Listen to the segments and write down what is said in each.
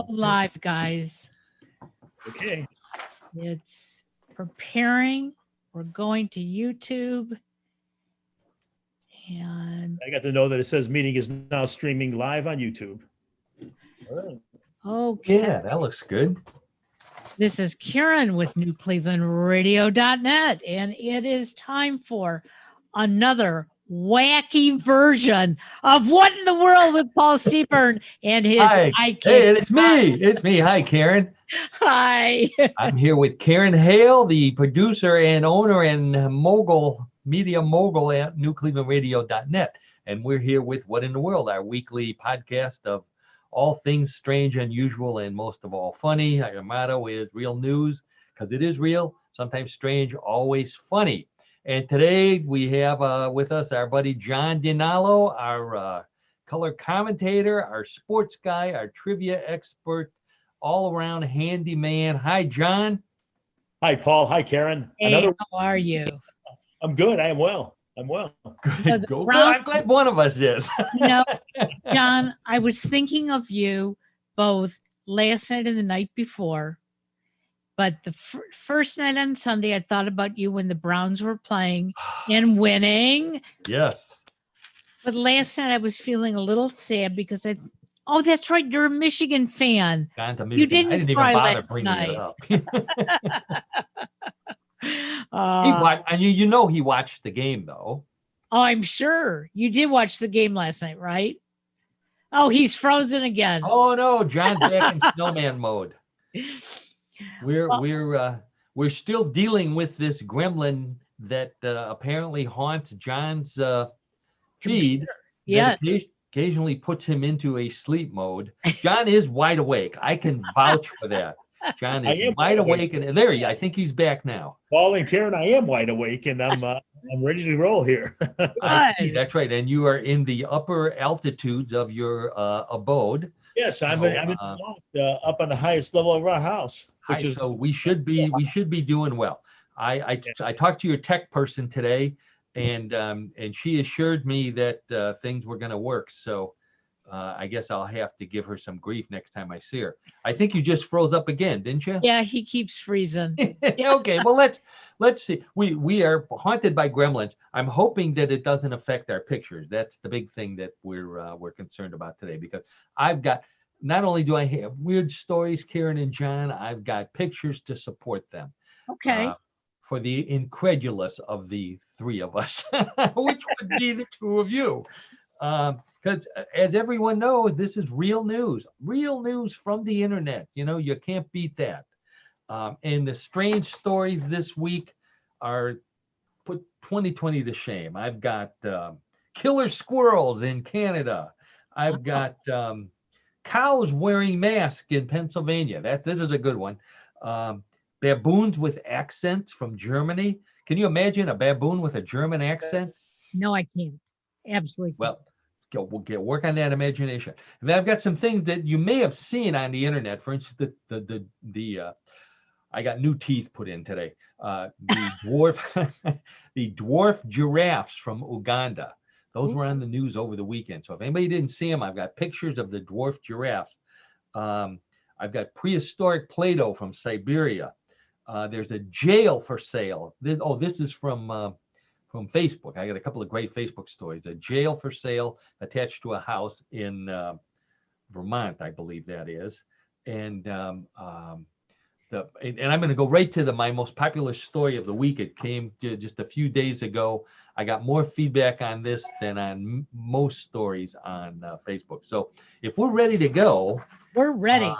Live, guys. Okay. It's preparing. We're going to YouTube. And I got to know that it says meeting is now streaming live on YouTube. All right. okay. Yeah, that looks good. This is Karen with NewClevelandRadio.net, and it is time for another wacky version of What in the World with Paul Seaburn and his Hi. sidekick. Hey, it's me. It's me. Hi, Karen. Hi. I'm here with Karen Hale, the producer and owner and media mogul at NewClevelandRadio.net. And we're here with What in the World, our weekly podcast of all things strange, unusual, and most of all funny. Our motto is real news, because it is real, sometimes strange, always funny. And today we have with us our buddy John DiNallo, our color commentator, our sports guy, our trivia expert, all-around handyman. Hi, John. Hi, Paul. Hi, Karen. Hey, how are you? I'm good. I am well. I'm well. Good. Good. I'm glad one of us is. John, I was thinking of you both last night and the night before. But the first night on Sunday, I thought about you when the Browns were playing and winning. Yes. But last night I was feeling a little sad because oh, that's right. You're a Michigan fan. Gone to Michigan. You didn't I didn't even bother bringing it up. He watched the game, though. Oh, I'm sure. You did watch the game last night, right? Oh, he's frozen again. Oh, no. John's back in snowman mode. We're still dealing with this gremlin that apparently haunts John's feed. Yes. Occasionally puts him into a sleep mode. John is wide awake. I can vouch for that. John is wide awake, and I think he's back now. Paul and Karen, I am wide awake, and I'm ready to roll here. I see. That's right. And you are in the upper altitudes of your abode. Yes, I'm in the loft, up on the highest level of our house. So we should be doing well. I talked to your tech person today, and she assured me that things were going to work. So I guess I'll have to give her some grief next time I see her. I think you just froze up again, didn't you? Yeah, he keeps freezing. Okay, well let's see. We are haunted by gremlins. I'm hoping that it doesn't affect our pictures. That's the big thing that we're concerned about today, because I've got, not only do I have weird stories, Karen and John, I've got pictures to support them. Okay. For the incredulous of the three of us, which would be the two of you. Because as everyone knows, this is real news from the internet. You can't beat that. And the strange stories this week put 2020 to shame. I've got killer squirrels in Canada. I've got cows wearing masks in Pennsylvania. This is a good one. Baboons with accents from Germany. Can you imagine a baboon with a German accent? No, I can't. Absolutely. Well, we'll work on that imagination. And then I've got some things that you may have seen on the internet. For instance, I got new teeth put in today. The dwarf giraffes from Uganda. Those were on the news over the weekend. So if anybody didn't see them, I've got pictures of the dwarf giraffes. I've got prehistoric Play-Doh from Siberia. There's a jail for sale. This is from Facebook. I got a couple of great Facebook stories. A jail for sale attached to a house in Vermont, I believe that is. And I'm going to go right to my most popular story of the week. It came just a few days ago. I got more feedback on this than on most stories on Facebook. So if we're ready to go, we're ready.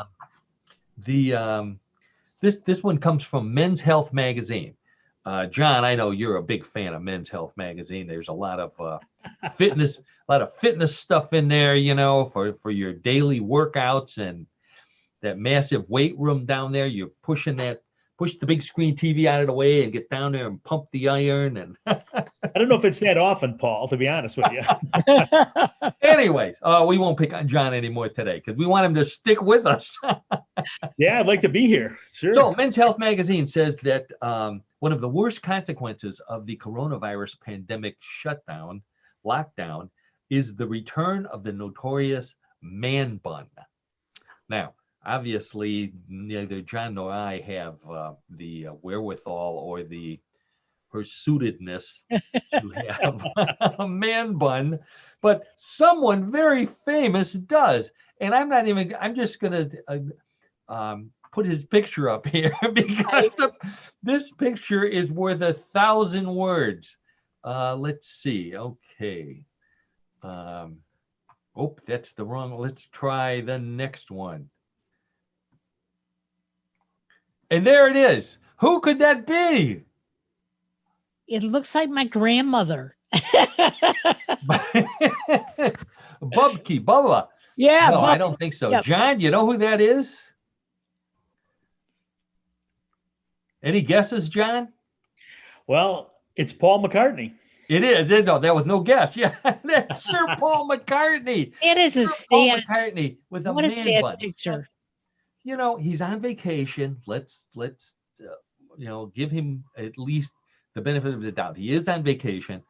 This one comes from Men's Health magazine. John, I know you're a big fan of Men's Health magazine. There's a lot of fitness stuff in there, for your daily workouts, and that massive weight room down there. You're push the big screen TV out of the way and get down there and pump the iron. And I don't know if it's that often, Paul, to be honest with you. Anyways, we won't pick on John anymore today because we want him to stick with us. Yeah, I'd like to be here. Sure. So Men's Health magazine says that one of the worst consequences of the coronavirus pandemic lockdown, is the return of the notorious man bun. Now, obviously neither John nor I have the wherewithal or the pursuitedness to have a man bun, but someone very famous does. And I'm just going to put his picture up here because this picture is worth 1,000 words. Let's see. Okay. Oh, that's the wrong. Let's try the next one. And there it is. Who could that be? It looks like my grandmother. Bubba. Yeah. No, I don't think so. Yep. John, you know who that is? Any guesses, John? Well, it's Paul McCartney. It is. No, that was no guess. Yeah, that's Sir Paul McCartney. It is a Paul sad, McCartney with a what a man sad bun. picture. You know, he's on vacation. Let's give him at least the benefit of the doubt. He is on vacation.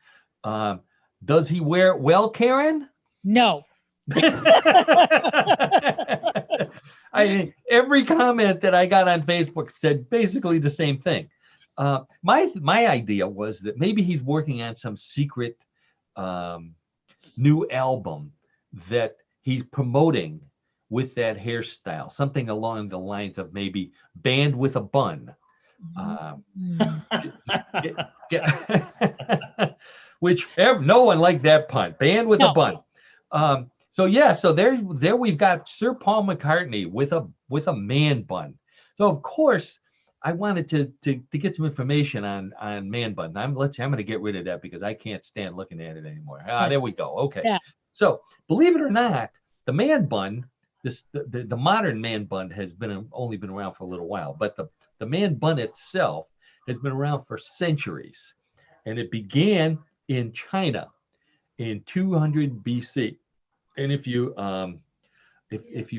Does he wear it well, Karen? No. I mean, every comment that I got on Facebook said basically the same thing. My idea was that maybe he's working on some secret new album that he's promoting with that hairstyle, something along the lines of maybe Band with a Bun. Which no one liked that pun. Band with a bun. So there we've got Sir Paul McCartney with a man bun. So of course I wanted to get some information on man bun. I'm going to get rid of that because I can't stand looking at it anymore. There we go. Okay. Yeah. So believe it or not, the man bun, the modern man bun has only been around for a little while, but the man bun itself has been around for centuries, and it began in China in 200 BC. And if you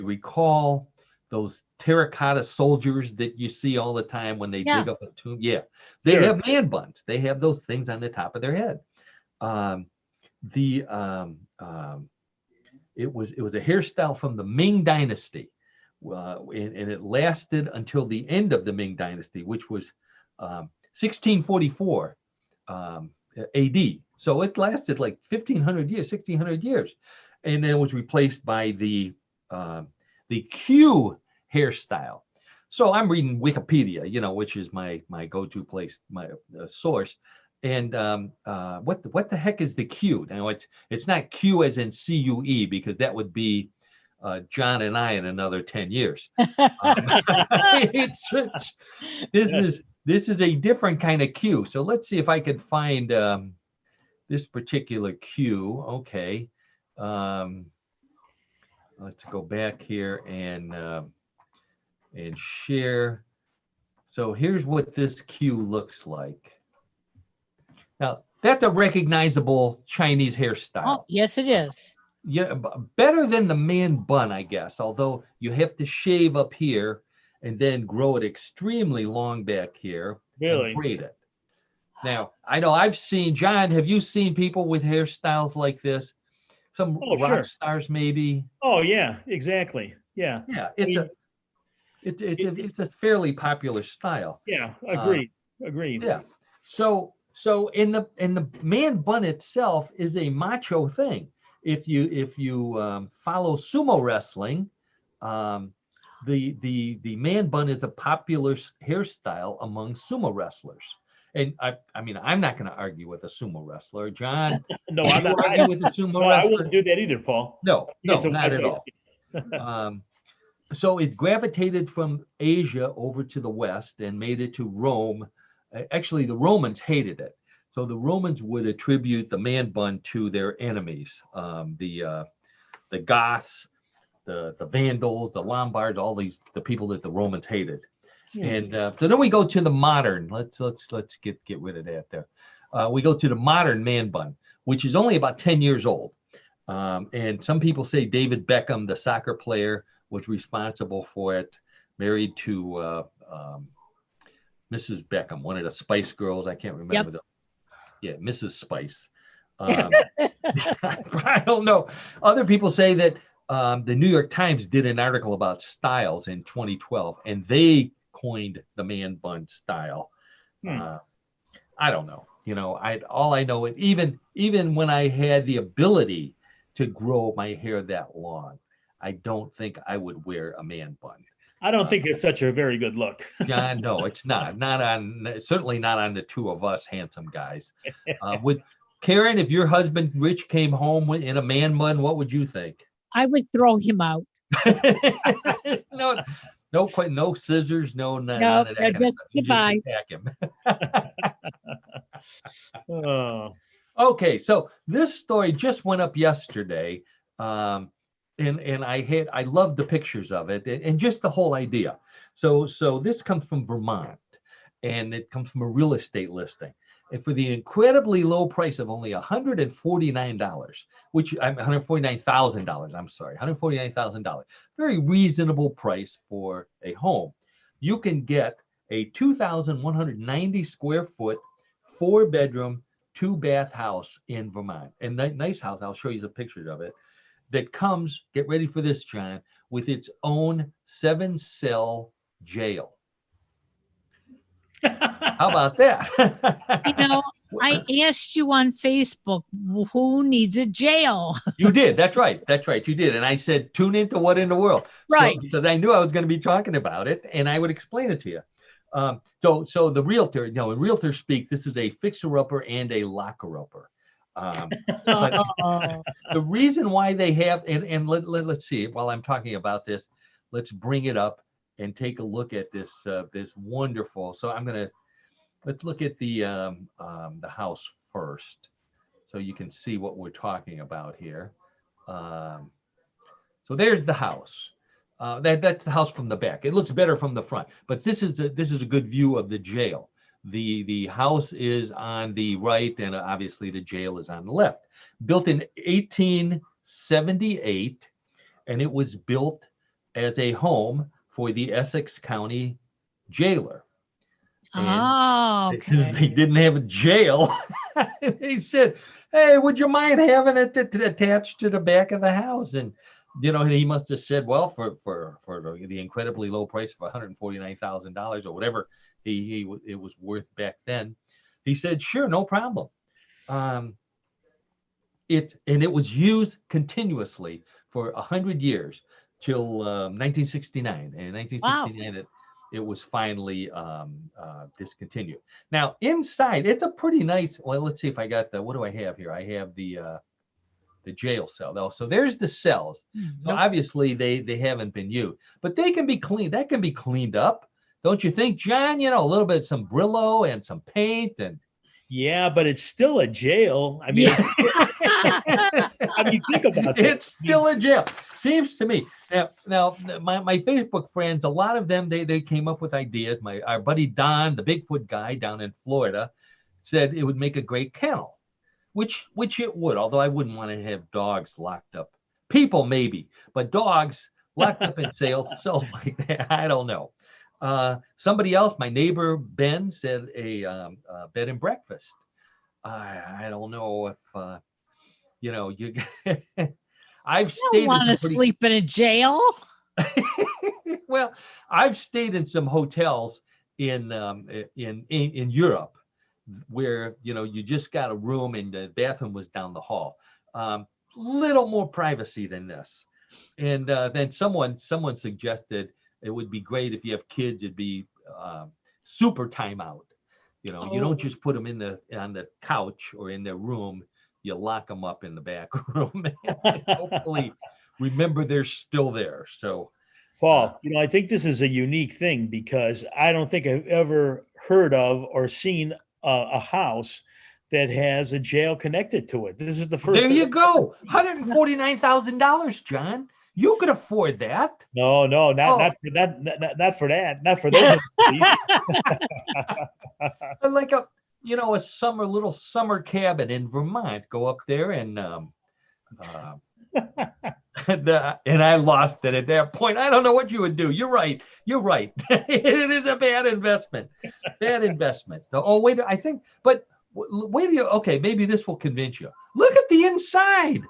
recall those terracotta soldiers that you see all the time when they dig up a tomb, they have man buns. They have those things on the top of their head. It was a hairstyle from the Ming Dynasty, and it lasted until the end of the Ming Dynasty, which was 1644 AD. So it lasted like 1,500 years, 1,600 years, and then it was replaced by the Q hairstyle. So I'm reading Wikipedia, which is my go-to place, my source. And what the heck is the Q? Now it's not Q as in CUE, because that would be John and I in another 10 years. This is a different kind of Q. So let's see if I can find this particular Q. Okay. Let's go back here and share. So here's what this Q looks like. Now, that's a recognizable Chinese hairstyle. Oh, yes, it is. Yeah, better than the man bun, I guess, although you have to shave up here and then grow it extremely long back here. Really? And braid it. Now, I know I've seen, John, have you seen people with hairstyles like this? Some rock stars, maybe? Oh, yeah, exactly. Yeah. Yeah, it's a fairly popular style. Yeah, agreed. Yeah. So in the man bun itself is a macho thing. If you follow sumo wrestling, the man bun is a popular hairstyle among sumo wrestlers. And I mean, I'm not going to argue with a sumo wrestler, John. No, I'm not argue with a sumo wrestler. I wouldn't do that either, Paul. No, not at all. So it gravitated from Asia over to the West and made it to Rome. Actually, the Romans hated it. So the Romans would attribute the man bun to their enemies, the Goths, the Vandals, the Lombards, the people that the Romans hated. And so then we go to the modern. Let's get rid of that there. We go to the modern man bun, which is only about 10 years old. And some people say David Beckham, the soccer player, was responsible for it, married to Mrs. Beckham, one of the Spice Girls. I can't remember them. Yeah, Mrs. Spice. I don't know. Other people say that the New York Times did an article about styles in 2012, and they coined the man bun style. I don't know. All I know is even when I had the ability to grow my hair that long, I don't think I would wear a man bun. I don't think it's such a very good look. John, no, it's not. Certainly not on the two of us handsome guys. Would Karen, if your husband Rich came home in a man bun, what would you think? I would throw him out. No scissors, none of that kind of just stuff. You goodbye. Just attack him. Oh. Okay, so this story just went up yesterday, and I loved the pictures of it and just the whole idea. So this comes from Vermont, and it comes from a real estate listing. And for the incredibly low price of only $149, which $149,000, I'm sorry, $149,000, very reasonable price for a home. You can get a 2,190 square foot, 4-bedroom, 2-bath house in Vermont. And nice house, I'll show you the pictures of it, that comes, get ready for this, John, with its own 7-cell jail. How about that? I asked you on Facebook, who needs a jail? You did. That's right. You did. And I said, tune into What in the World. Right. Because I knew I was going to be talking about it and I would explain it to you. So the realtor, in realtor speak, this is a fixer-upper and a locker-upper. But the reason why they have, and let's see, while I'm talking about this, let's bring it up and take a look at this wonderful. So let's look at the house first, so you can see what we're talking about here. So there's the house. That's the house from the back. It looks better from the front, but this is a good view of the jail. The house is on the right, and obviously the jail is on the left. Built in 1878, and it was built as a home for the Essex County jailer. And because they didn't have a jail, they said, "Hey, would you mind having it attached to the back of the house?" And he must have said, "Well, for the incredibly low price of $149,000 or whatever it was worth back then," he said, "Sure, no problem." It was used continuously for 100 years till 1969. And in 1969, wow. It was finally discontinued. Now inside, it's a pretty nice. Well, let's see if I got what do I have here? I have the jail cell though. So there's the cells. So obviously they haven't been used, but they can be cleaned. That can be cleaned up, don't you think, John? A little bit, some Brillo and some paint and. Yeah, but it's still a jail. I mean, how do you think about that? It's still a jail. Seems to me. Now, my Facebook friends, a lot of them, they came up with ideas. Our buddy Don, the Bigfoot guy down in Florida, said it would make a great kennel, which it would. Although I wouldn't want to have dogs locked up. People maybe, but dogs locked up in cells like that, I don't know. Somebody else, my neighbor Ben, said a bed and breakfast. I don't know if you. I've stayed. You want to sleep in a jail? Well, I've stayed in some hotels in Europe where you just got a room and the bathroom was down the hall. Little more privacy than this, and then someone suggested. It would be great if you have kids. It'd be super timeout. You don't just put them on the couch or in their room. You lock them up in the back room. And hopefully, remember they're still there. So, Paul, I think this is a unique thing because I don't think I've ever heard of or seen a house that has a jail connected to it. This is the first. There you go. $149,000, John. You could afford that. No, not for that. Not for that. Not for those. Like a little summer cabin in Vermont. Go up there and and I lost it at that point. I don't know what you would do. You're right. It is a bad investment. Oh wait, I think. But wait. Okay, maybe this will convince you. Look at the inside.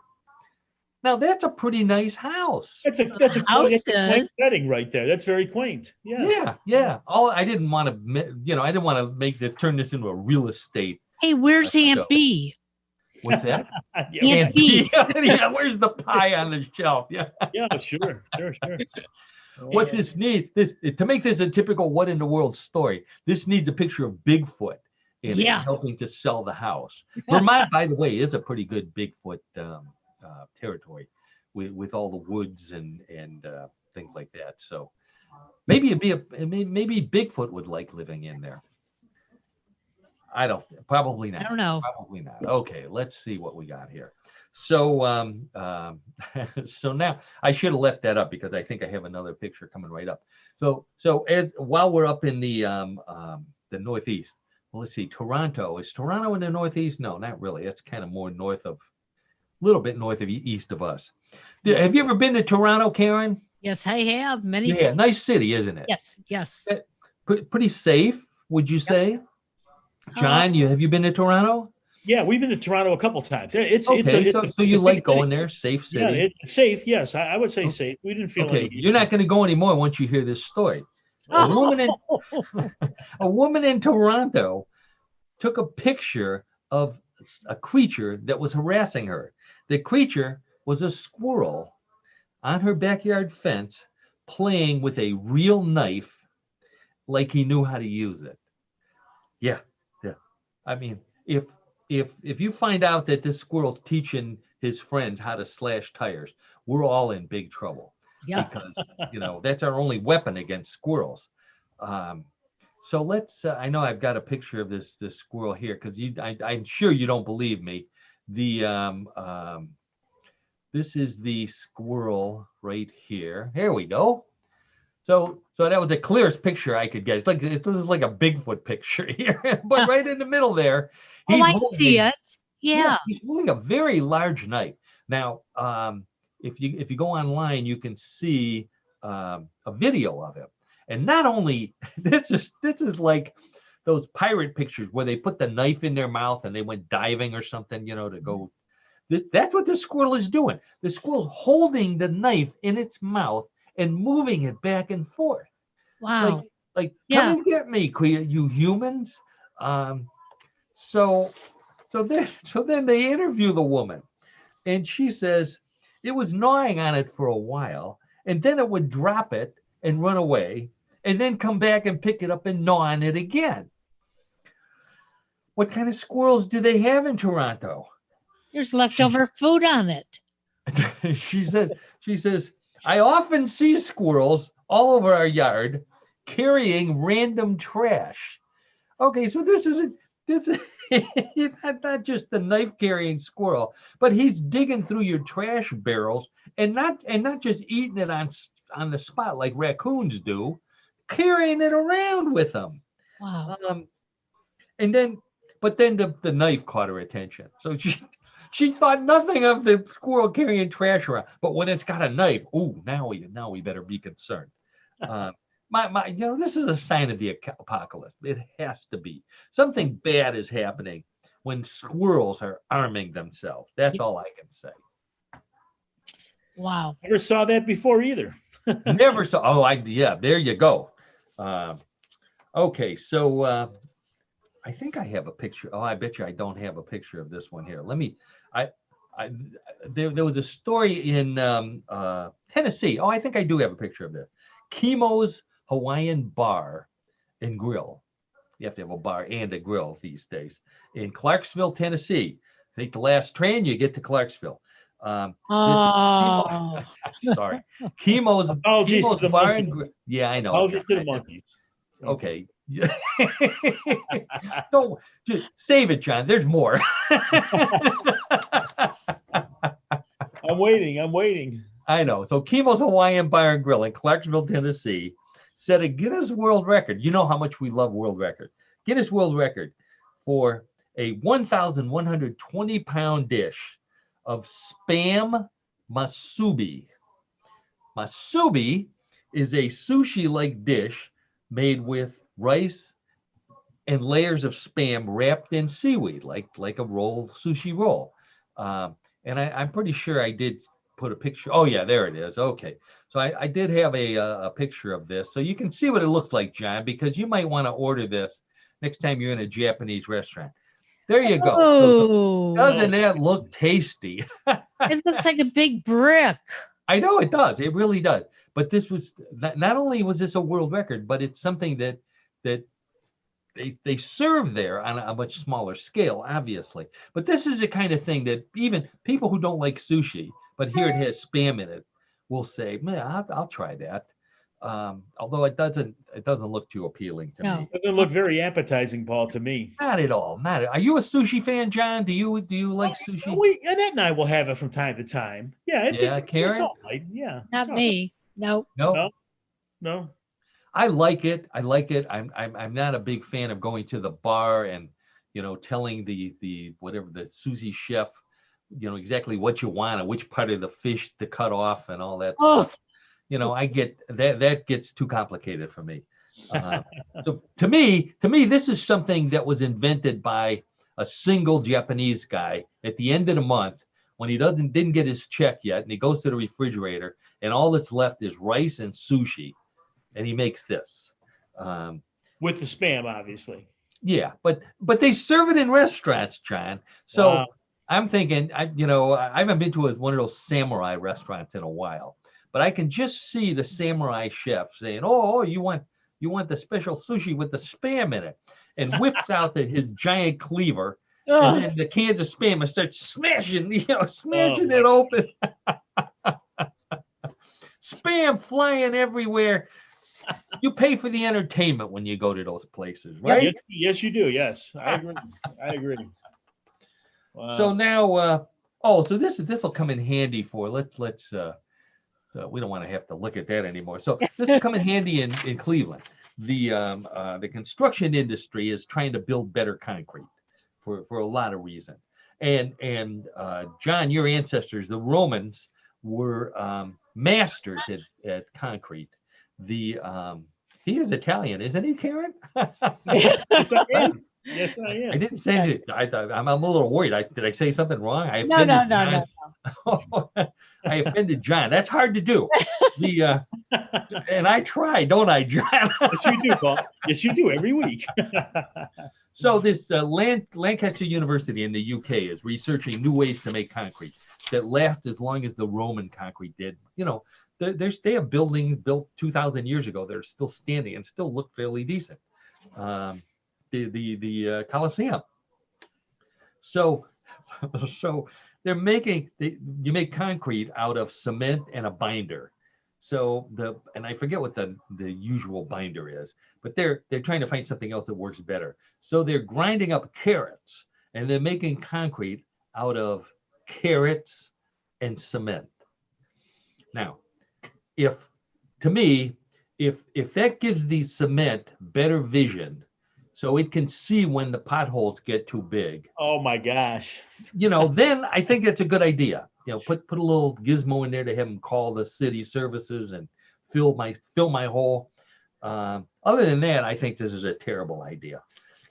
Now that's a pretty nice house. That's a House quaint does. setting right there. That's very quaint. Yes. Yeah, yeah. All I didn't want to, I didn't want to turn this into a real estate. Hey, where's Aunt So- B? What's that? Yeah, Aunt Aunt B. B. Yeah, where's the pie on the shelf? Yeah. yeah, sure. What this needs, to make this a typical what in the world story, this needs a picture of Bigfoot in it, Yeah. helping to sell the house. Vermont, by the way, is a pretty good Bigfoot territory with all the woods and things like that. So maybe maybe Bigfoot would like living in there. Probably not. I don't know. Probably not. Okay, let's see what we got here. So so now I should have left that up because I think I have another picture coming right up. So while we're up in the Northeast, well, let's see, Toronto. Is Toronto in the Northeast? No, not really. It's kind of more north of, a little bit north of east of us. Have you ever been to Toronto, Karen? Yes, I have many Yeah, times. nice city, isn't it? Yes. Pretty safe, would you say? John, have you been to Toronto? Yeah, we've been to Toronto a couple times. It's Okay, so you like big going city. there, safe city. Yeah, it's safe. Yes, I would say safe. We didn't feel Okay, any. you're not going to go anymore once you hear this story. A woman in Toronto took a picture of a creature that was harassing her. The creature was a squirrel on her backyard fence playing with a real knife like he knew how to use it. Yeah. I mean, if you find out that this squirrel's teaching his friends how to slash tires, we're all in big trouble. Yeah. Because that's our only weapon against squirrels. So let's. I know I've got a picture of this squirrel here because I'm sure you don't believe me. This is the squirrel right here. Here we go. So that was the clearest picture I could get. This is like a Bigfoot picture here, but right in the middle there. I see it. Yeah. He's holding a very large knife. Now, if you go online, you can see a video of him. And not only this is like those pirate pictures where they put the knife in their mouth and they went diving or something, to go. That's what the squirrel is doing. The squirrel's holding the knife in its mouth and moving it back and forth. Wow. Like come and get me, you humans. So then they interview the woman, and she says it was gnawing on it for a while, and then it would drop it and run away, and then come back and pick it up and gnaw on it again. What kind of squirrels do they have in Toronto? There's leftover food on it. She says, I often see squirrels all over our yard carrying random trash. Okay, so this is not just the knife carrying squirrel, but he's digging through your trash barrels and not just eating it on the spot like raccoons do, carrying it around with them. Wow. But then the knife caught her attention. So she thought nothing of the squirrel carrying trash around. But when it's got a knife, now we better be concerned. This is a sign of the apocalypse. It has to be. Something bad is happening when squirrels are arming themselves. That's all I can say. Wow. Never saw that before either. Never saw. There you go. Okay, so I think I have a picture. I bet you I don't have a picture of this one here. Let me. There was a story in Tennessee. I think I do have a picture of this. Chemo's Hawaiian Bar and Grill. You have to have a bar and a grill these days. In Clarksville, Tennessee. Take the last train, you get to Clarksville. Sorry. Chemo's Bar and Grill. Yeah, I know. Apologies to the monkeys. Okay. Don't save it, John. There's more. I'm waiting. I know. So Chemo's Hawaiian Bar and Grill in Clarksville, Tennessee, set a Guinness World Record. You know how much we love world record. Guinness World Record for a 1,120-pound dish of Spam masubi. Masubi is a sushi-like dish made with rice and layers of Spam wrapped in seaweed, like a sushi roll. And I'm pretty sure I did put a picture. Oh yeah, there it is. Okay. So I did have a picture of this. So you can see what it looks like, John, because you might want to order this next time you're in a Japanese restaurant. There you go. So Oh, doesn't that look tasty? it looks like a big brick. I know it does. It really does. But this was not only was this a world record, but it's something that they serve there on a much smaller scale, obviously. But this is the kind of thing that even people who don't like sushi, but here it has Spam in it, will say, "Man, I'll try that." Although it doesn't look too appealing to me. Doesn't look very appetizing, Paul, to me. Not at all. Not. Are you a sushi fan, John? Do you like sushi? Annette and I will have it from time to time. Yeah, it's Karen? all right. Yeah, Not me. No. No. I like it. I'm not a big fan of going to the bar and telling the whatever the sushi chef exactly what you want and which part of the fish to cut off and all that stuff. I get that gets too complicated for me. So to me, this is something that was invented by a single Japanese guy at the end of the month when he didn't get his check yet, and he goes to the refrigerator, and all that's left is rice and sushi, and he makes this with the Spam, obviously. Yeah, but they serve it in restaurants, John. So wow. I'm thinking, I haven't been to one of those samurai restaurants in a while, but I can just see the samurai chef saying, "Oh, you want the special sushi with the Spam in it," and whips out his giant cleaver. And then the cans of Spam and starts smashing it open. Spam flying everywhere. You pay for the entertainment when you go to those places, right? Yes, you do. Yes, I agree. Wow. So now, so this will come in handy for let's. We don't want to have to look at that anymore. So this will come in handy in Cleveland. The construction industry is trying to build better concrete for a lot of reasons. And John, your ancestors, the Romans, were masters at concrete. He is Italian, isn't he, Karen? Yes, I am. Yes, I am. I didn't say that. I'm a little worried. Did I say something wrong? No. I offended John. That's hard to do. And I try, don't I, John? Yes, you do, Paul. Yes, you do every week. So this Lancaster University in the UK is researching new ways to make concrete that last as long as the Roman concrete did. They have buildings built 2,000 years ago that are still standing and still look fairly decent. The Colosseum. So they're you make concrete out of cement and a binder. So and I forget what the usual binder is, but they're trying to find something else that works better. So they're grinding up carrots and they're making concrete out of carrots and cement. Now, if that gives the cement better vision, so it can see when the potholes get too big. Oh my gosh. Then I think that's a good idea. Put a little gizmo in there to have them call the city services and fill my hole. Other than that, I think this is a terrible idea.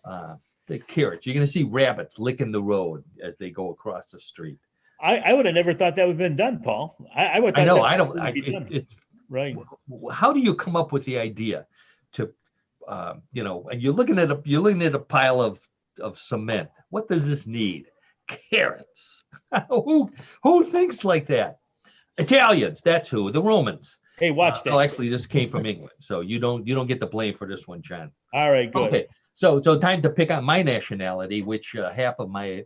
The carrots, you're going to see rabbits licking the road as they go across the street. I would have never thought that would have been done, Paul. I would. Right. How do you come up with the idea to, and you're looking at a pile of cement. What does this need? Carrots. Who thinks like that? Italians. That's who. The Romans. Hey, watch that. Oh, actually, this came from England, so you don't get the blame for this one, John. All right, good. Okay, so time to pick on my nationality, which half of my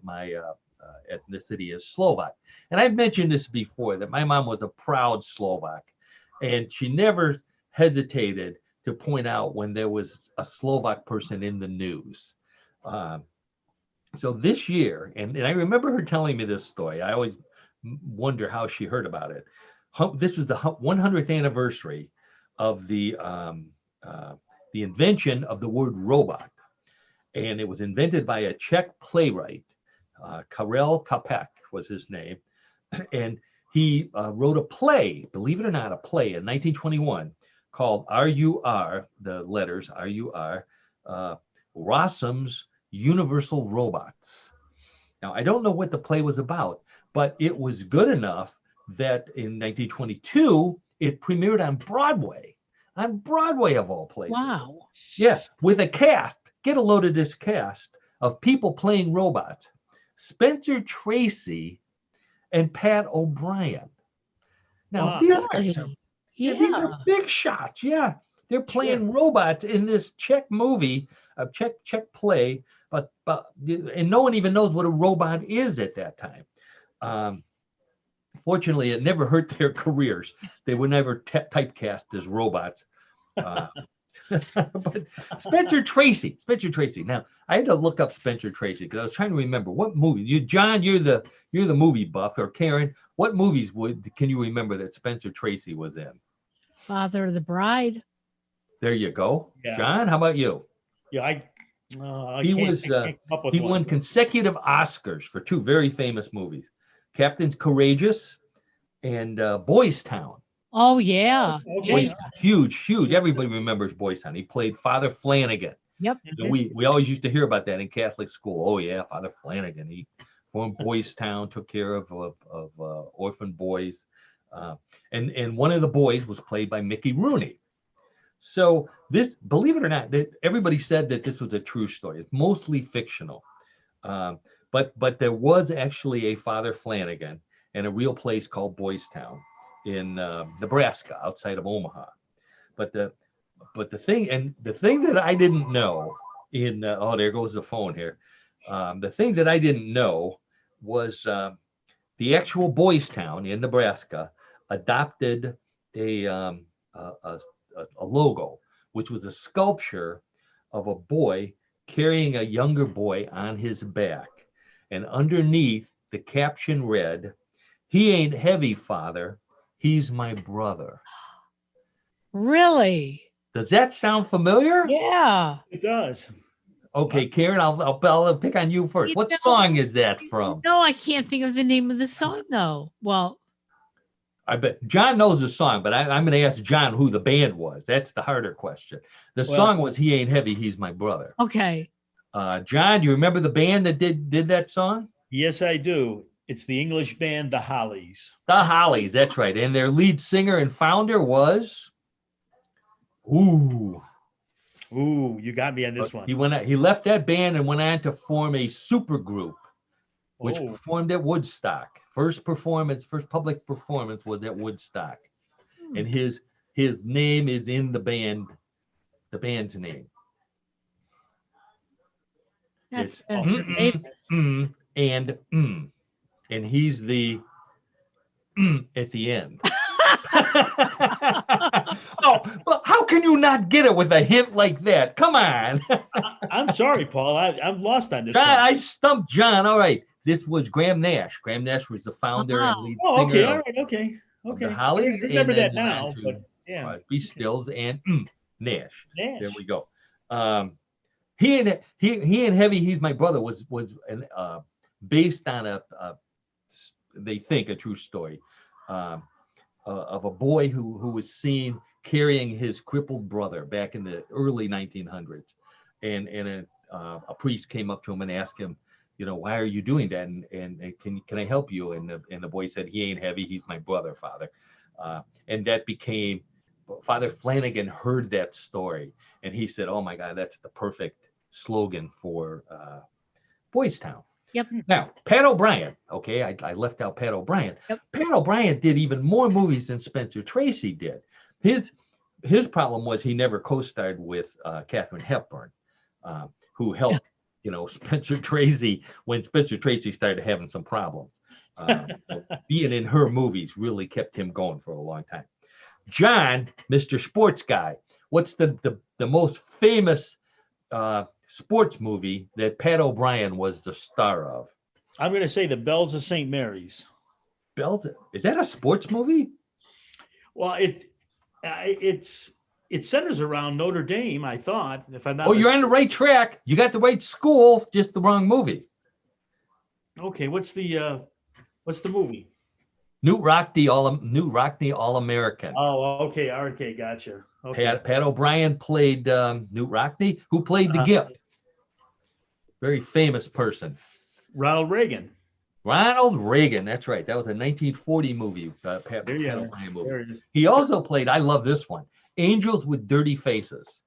ethnicity is Slovak, and I've mentioned this before that my mom was a proud Slovak, and she never hesitated to point out when there was a Slovak person in the news. So this year, and I remember her telling me this story. I always wonder how she heard about it. This was the 100th anniversary of the invention of the word robot. And it was invented by a Czech playwright, Karel Čapek was his name. And he wrote a play, believe it or not, in 1921 called RUR, the letters RUR, Rossum's Universal Robots. Now, I don't know what the play was about, but it was good enough that in 1922 it premiered on Broadway of all places. Wow. Yeah, with a cast. Get a load of this cast of people playing robots: Spencer Tracy and Pat O'Brien. Now Wow. these guys are, Really? yeah, Yeah. these are big shots. Yeah, they're playing robots in this Czech movie, a Czech play, but and no one even knows what a robot is at that time. Fortunately, it never hurt their careers. They were never typecast as robots. But Spencer Tracy. Now, I had to look up Spencer Tracy because I was trying to remember what movie. John, you're the movie buff, or Karen, what movies can you remember that Spencer Tracy was in? Father of the Bride. There you go. Yeah. John, how about you? Yeah, I He can't come up with he one. won consecutive Oscars for two very famous movies: Captain's Courageous and Boys Town. Oh, yeah. Okay. Yeah. Huge. Everybody remembers Boys Town. He played Father Flanagan. Yep. And we always used to hear about that in Catholic school. Oh yeah, Father Flanagan. He formed Boys Town, took care of orphan boys, and one of the boys was played by Mickey Rooney. So this, believe it or not, that everybody said that this was a true story. It's mostly fictional, but there was actually a Father Flanagan and a real place called Boys Town in Nebraska, outside of Omaha. But the thing that I didn't know oh, there goes the phone here. The thing that I didn't know was the actual Boys Town in Nebraska adopted a logo, which was a sculpture of a boy carrying a younger boy on his back, and underneath the caption read, "He ain't heavy, Father. He's my brother." Really? Does that sound familiar? Yeah. It does. Okay, Karen, I'll pick on you first. What song is that from? No, I can't think of the name of the song though. Well, I bet John knows the song, but I'm going to ask John who the band was. That's the harder question. The song was "He Ain't Heavy, He's My Brother." okay. John, do you remember the band that did that song? Yes, I do. It's the English band, the Hollies. The Hollies, that's right. And their lead singer and founder was, Ooh, you got me on this one. He left that band and went on to form a super group, which performed at Woodstock. First public performance was at Woodstock. And his name is in the band's name. That's It's Spencer Davis. and he's the at the end. Oh, but how can you not get it with a hint like that? Come on. I'm sorry, Paul. I'm lost on this John, one. I stumped John. All right. This was Graham Nash. Graham Nash was the founder and lead singer okay. All right. Okay. of the Hollies. I remember that now. But yeah. Crosby, Stills, and Nash. Nash. There we go. He and Heavy, He's My Brother was based on they think a true story of a boy who was seen carrying his crippled brother back in the early 1900s, and a priest came up to him and asked him, why are you doing that? And can I help you? And the boy said, "He ain't heavy, he's my brother, Father." And that became, Father Flanagan heard that story and he said, "Oh my God, that's the perfect slogan for Boys Town." Yep. Now, Pat O'Brien. Okay, I left out Pat O'Brien. Yep. Pat O'Brien did even more movies than Spencer Tracy did. His problem was he never co-starred with Katharine Hepburn, who helped, Spencer Tracy when Spencer Tracy started having some problems. Being in her movies really kept him going for a long time. John, Mr. Sports Guy, what's the most famous sports movie that Pat O'Brien was the star of? I'm going to say The Bells of St. Mary's. Bells? Is that a sports movie? Well, it centers around Notre Dame, I thought, if I'm not Oh, you're on the right track. You got the right school, just the wrong movie. Okay, what's the movie? Newt Rockney, All-American. Oh, okay, gotcha. Okay. Pat O'Brien played Newt Rockney, who played the Gimp. Very famous person. Ronald Reagan. Ronald Reagan. That's right. That was a 1940 movie, There you Pat go. O'Brien movie. There it is. He also played, I love this one, Angels with Dirty Faces.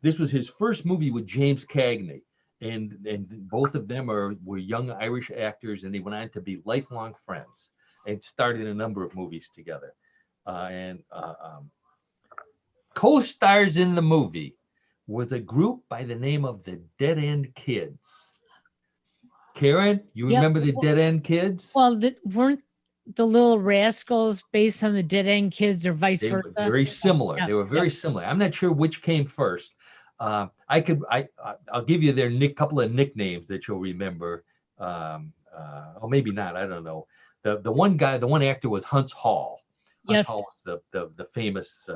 This was his first movie with James Cagney. And both of them were young Irish actors, and they went on to be lifelong friends and starred in a number of movies together. Co-stars in the movie was a group by the name of the Dead End Kids. Karen, you Yep. remember the Dead End Kids? Well, weren't the Little Rascals based on the Dead End Kids or vice They versa? were very similar. Yeah, They were very similar. I'm not sure which came first. I'll give you their couple of nicknames that you'll remember. Or maybe not. I don't know. The one actor was Huntz Hall. Huntz Yes. Hall was the famous.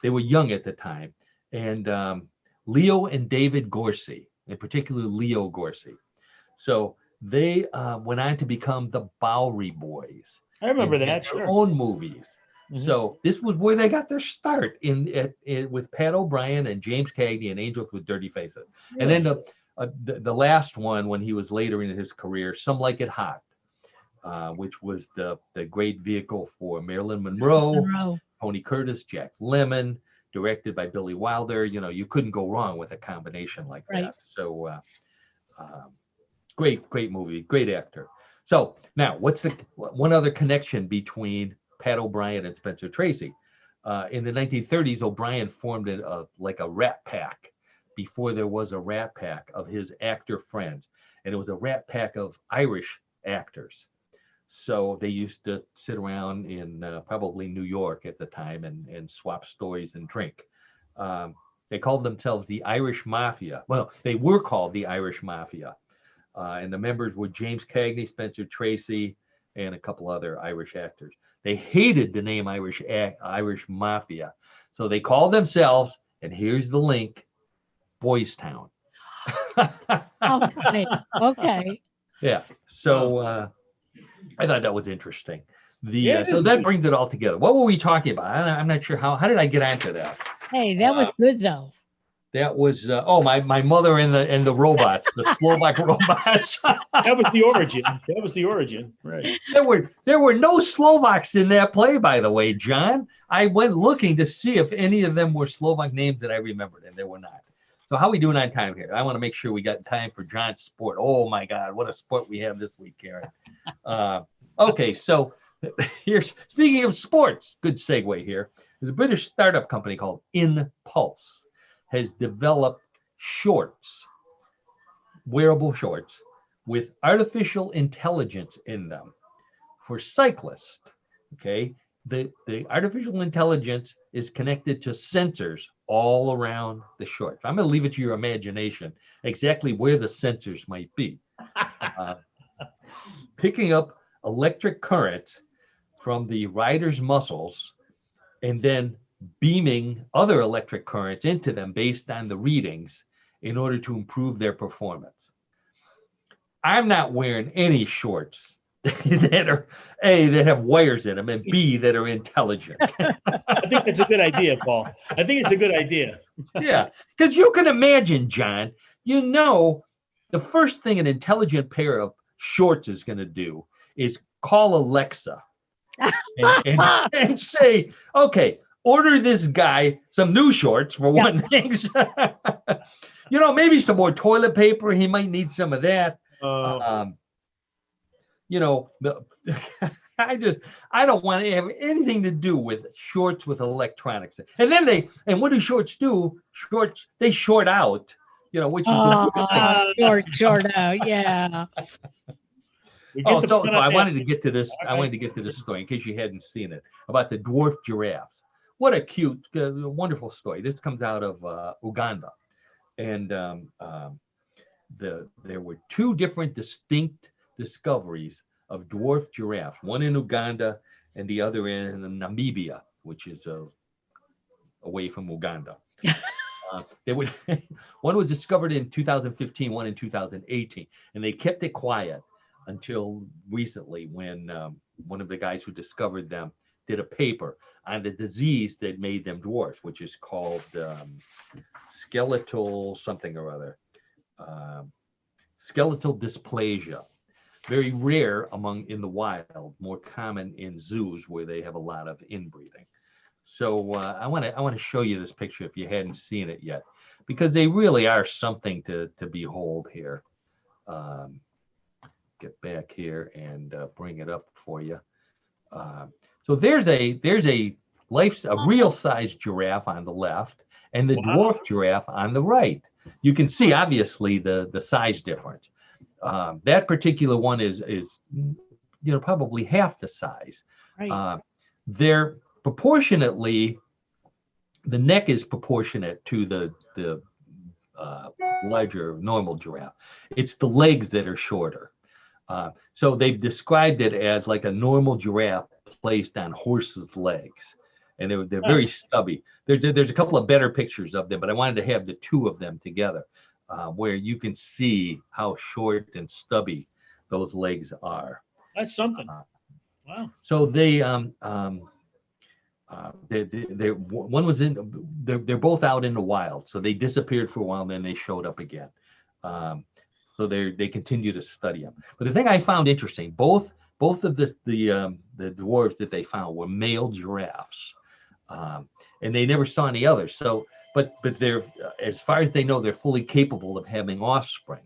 They were young at the time, and Leo and David Gorsey, in particular Leo Gorsey. So they went on to become the Bowery Boys. I remember and that. had Sure. their own movies. Mhm. So this was where they got their start with Pat O'Brien and James Cagney and Angels with Dirty Faces. And then the last one, when he was later in his career, Some Like It Hot, which was the great vehicle for Marilyn Monroe, Tony Curtis, Jack Lemmon, directed by Billy Wilder. You couldn't go wrong with a combination like that. So great movie, great actor. So now, what's the one other connection between Pat O'Brien and Spencer Tracy? In the 1930s, O'Brien formed a rat pack before there was a rat pack of his actor friends, and it was a rat pack of Irish actors. So they used to sit around in probably New York at the time and swap stories and drink. They called themselves the Irish Mafia. Well, they were called the Irish Mafia. And the members were James Cagney, Spencer Tracy, and a couple other Irish actors. They hated the name Irish Mafia. So they called themselves, and here's the link, Boys Town. Oh, funny. Okay. Yeah. So I thought that was interesting. Yeah, So that brings it all together. What were we talking about? I'm not sure how did I get onto that? Hey, that was good though. That was my mother and the robots, the Slovak robots. That was the origin. That was the origin. Right. There were no Slovaks in that play, by the way, John. I went looking to see if any of them were Slovak names that I remembered, and they were not. So how are we doing on time here? I want to make sure we got time for John's sport. Oh my God, what a sport we have this week, Karen. Okay, so here's speaking of sports, good segue here. There's a British startup company called Impulse has developed shorts, wearable shorts, with artificial intelligence in them for cyclists. Okay, the artificial intelligence is connected to sensors all around the shorts. I'm going to leave it to your imagination exactly where the sensors might be. Picking up electric current from the rider's muscles and then beaming other electric currents into them based on the readings in order to improve their performance. I'm not wearing any shorts that are that have wires in them, and B, that are intelligent. I think it's a good idea, Paul. I think it's a good idea. Yeah, because you can imagine, John, the first thing an intelligent pair of shorts is going to do is call Alexa and say, okay, order this guy some new shorts for one thing. Maybe some more toilet paper. He might need some of that. I don't want to have anything to do with shorts with electronics. And then what do shorts do? They short out, which is the short out. Yeah. So I wanted to get to this. I wanted to get to this story in case you hadn't seen it about the dwarf giraffes. What a cute, wonderful story. This comes out of Uganda. And there were two different distinct discoveries of dwarf giraffes, one in Uganda and the other in Namibia, which is away from Uganda. One was discovered in 2015, one in 2018, and they kept it quiet until recently when one of the guys who discovered them did a paper on the disease that made them dwarfs, which is called skeletal something or other, skeletal dysplasia. very rare in the wild, more common in zoos where they have a lot of inbreeding. So I want to show you this picture if you hadn't seen it yet, because they really are something to behold here. Get back here and bring it up for you. So there's a real size giraffe on the left and the dwarf giraffe on the right. You can see obviously the size difference. That particular one is probably half the size. Right. They're proportionately, the neck is proportionate to the larger normal giraffe. It's the legs that are shorter. So they've described it as like a normal giraffe placed on horse's legs, and they're very stubby. There's a couple of better pictures of them, but I wanted to have the two of them together, where you can see how short and stubby those legs are. That's something. Wow. So they're both out in the wild. So they disappeared for a while, and then they showed up again. So they continue to study them. But the thing I found interesting, both of the dwarves that they found were male giraffes, and they never saw any others. So, but they're, as far as they know, they're fully capable of having offspring.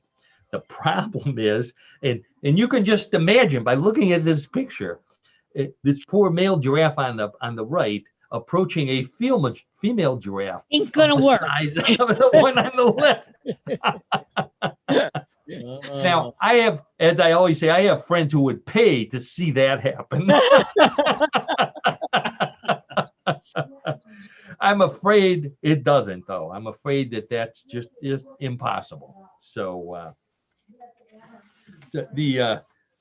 The problem is, and you can just imagine by looking at this picture, this poor male giraffe on the right approaching a female giraffe. Ain't gonna work. Size of the one on the left. Now, I have, as I always say, I have friends who would pay to see that happen. I'm afraid it doesn't, though. I'm afraid that's just impossible. So,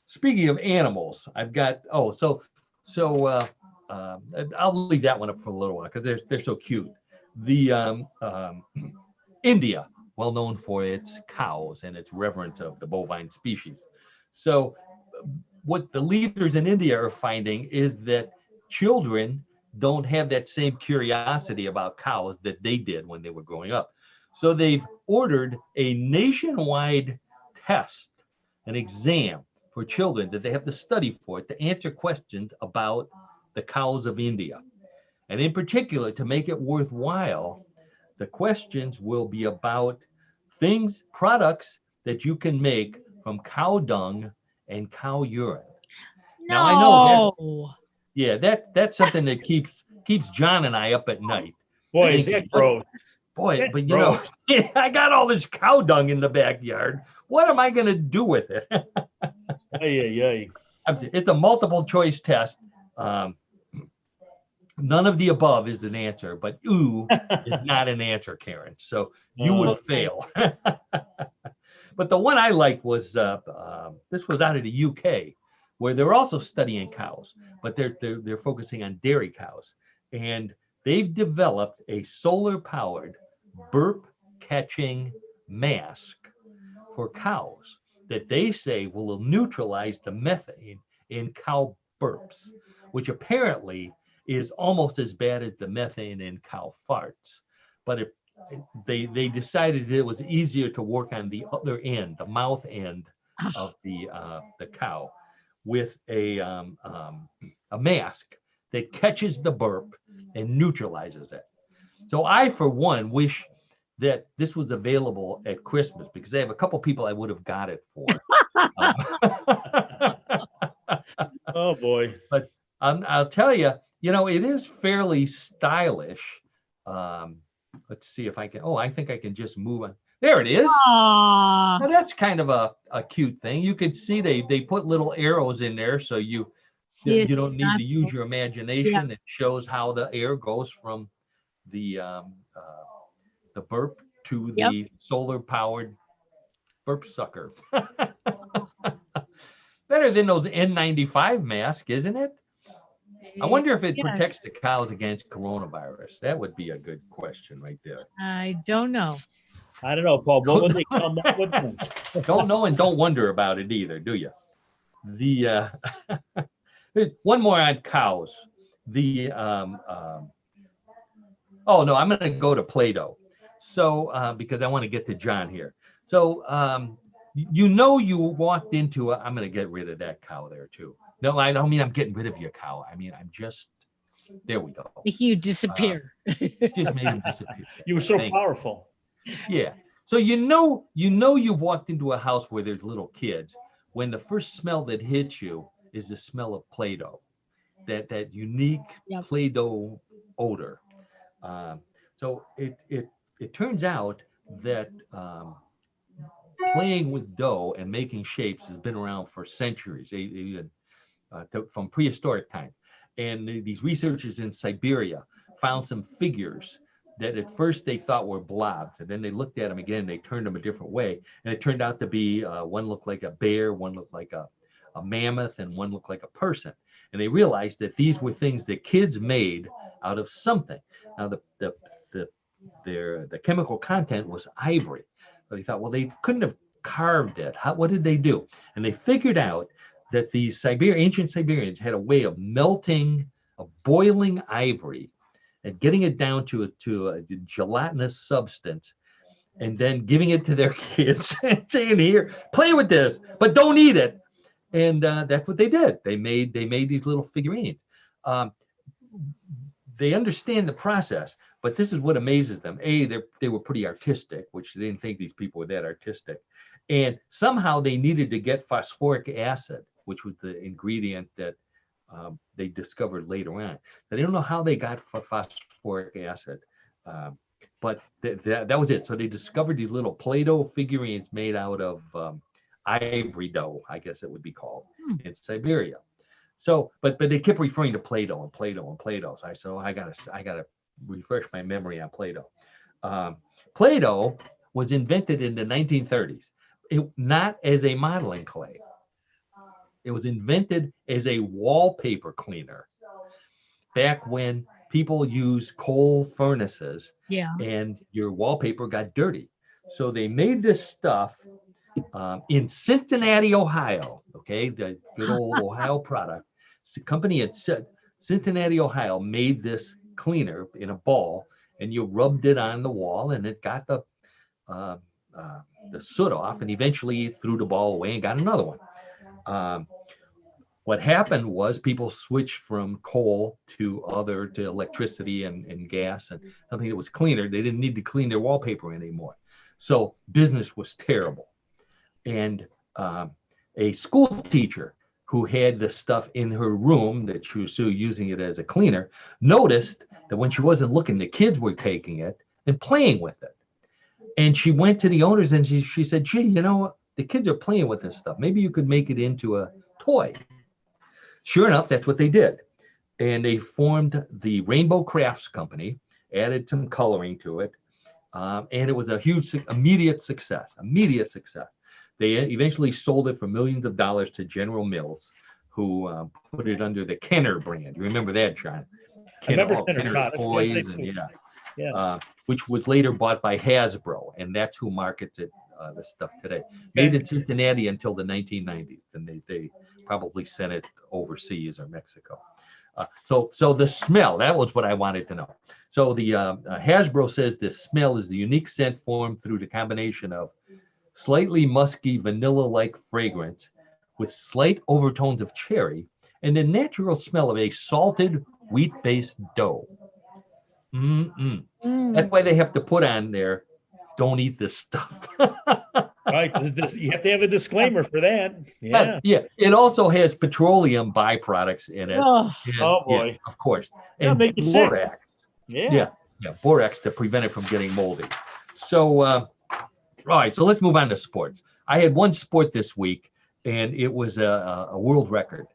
speaking of animals, I've got I'll leave that one up for a little while because they're so cute. The India, well known for its cows and its reverence of the bovine species. So what the leaders in India are finding is that children don't have that same curiosity about cows that they did when they were growing up. So they've ordered a nationwide test, an exam for children that they have to study for it to answer questions about the cows of India. And in particular, to make it worthwhile, the questions will be about products that you can make from cow dung and cow urine. No. Now I know that's something that keeps John and I up at night. Boy, is that gross. Boy, That's but gross. I got all this cow dung in the backyard. What am I going to do with it? It's a multiple choice test. None of the above is an answer, but ooh is not an answer, Karen. So you would fail. But the one I liked was this was out of the UK, where they're also studying cows, but they're focusing on dairy cows, and they've developed a solar-powered burp catching mask for cows that they say will neutralize the methane in cow burps, which apparently is almost as bad as the methane in cow farts. But they decided it was easier to work on the other end, the mouth end of the cow, with a mask that catches the burp and neutralizes it. So I, for one, wish that this was available at Christmas, because I have a couple people I would have got it for. Oh boy! But I'll tell you, it is fairly stylish. Let's see if I can. Oh, I think I can just move on. There it is. Aww. Now that's kind of a cute thing. You could see they put little arrows in there, so you don't need to use your imagination. Yeah. It shows how the air goes from the burp to the solar-powered burp sucker. Better than those N95 masks, isn't it? I wonder if it protects the cows against coronavirus. That would be a good question right there. I don't know. I don't know, Paul. What would they come up with? Don't know and don't wonder about it either, do you? The one more on cows. Oh no, I'm going to go to Play-Doh. So because I want to get to John here. So you know, you walked into a, I'm going to get rid of that cow there too. No, I don't mean I'm getting rid of your cow. I mean, I'm just, there we go. Making you disappear. Just made him disappear. You were so Thank you. powerful. Yeah. So you've walked into a house where there's little kids when the first smell that hits you is the smell of Play-Doh, that unique Yep. Play-Doh odor. So it turns out that playing with dough and making shapes has been around for centuries, even from prehistoric times. And these researchers in Siberia found some figures that at first they thought were blobs, and then they looked at them again and they turned them a different way, and it turned out to be one looked like a bear, one looked like a mammoth, and one looked like a person. And they realized that these were things that kids made out of something. Now the chemical content was ivory, so they thought, well, they couldn't have carved it. What did they do? And they figured out that these ancient Siberians had a way of melting, of boiling ivory and getting it down to a gelatinous substance, and then giving it to their kids and saying, here, play with this, but don't eat it. And that's what they did. They made these little figurines. They understand the process, but this is what amazes them. They were pretty artistic, which they didn't think these people were that artistic. And somehow they needed to get phosphoric acid, which was the ingredient that they discovered later on. They don't know how they got phosphoric acid, but that was it. So they discovered these little Play-Doh figurines made out of ivory dough, I guess it would be called, in Siberia. So, but they kept referring to Play-Doh and Play-Doh and Play-Doh. So I said, I gotta refresh my memory on Play-Doh. Play-Doh was invented in the 1930s, not as a modeling clay. It was invented as a wallpaper cleaner back when people used coal furnaces, and your wallpaper got dirty. So they made this stuff in Cincinnati, Ohio. Okay, the good old Ohio product. The company at Cincinnati, Ohio, made this cleaner in a ball, and you rubbed it on the wall, and it got the soot off, and eventually threw the ball away and got another one. What happened was people switched from coal to electricity and gas and something that was cleaner. They didn't need to clean their wallpaper anymore. So business was terrible. And a school teacher who had the stuff in her room that she was still using it as a cleaner noticed that when she wasn't looking, the kids were taking it and playing with it. And she went to the owners and she said, gee, the kids are playing with this stuff. Maybe you could make it into a toy. Sure enough, that's what they did. And they formed the Rainbow Crafts Company, added some coloring to it, and it was a huge, immediate success. They eventually sold it for millions of dollars to General Mills, who put it under the Kenner brand. You remember that, John? Kenner toys, which was later bought by Hasbro, and that's who markets it. This stuff today, made in Cincinnati until the 1990s, and they probably sent it overseas or Mexico. So the smell, that was what I wanted to know. So the Hasbro says the smell is the unique scent formed through the combination of slightly musky vanilla-like fragrance with slight overtones of cherry and the natural smell of a salted wheat-based dough. That's why they have to put on there, don't eat this stuff. Right. You have to have a disclaimer for that. Yeah. But, it also has petroleum byproducts in it. Oh boy. Yeah, of course. And make you borax. Yeah, borax to prevent it from getting moldy. So, all right. So let's move on to sports. I had one sport this week, and it was a world record.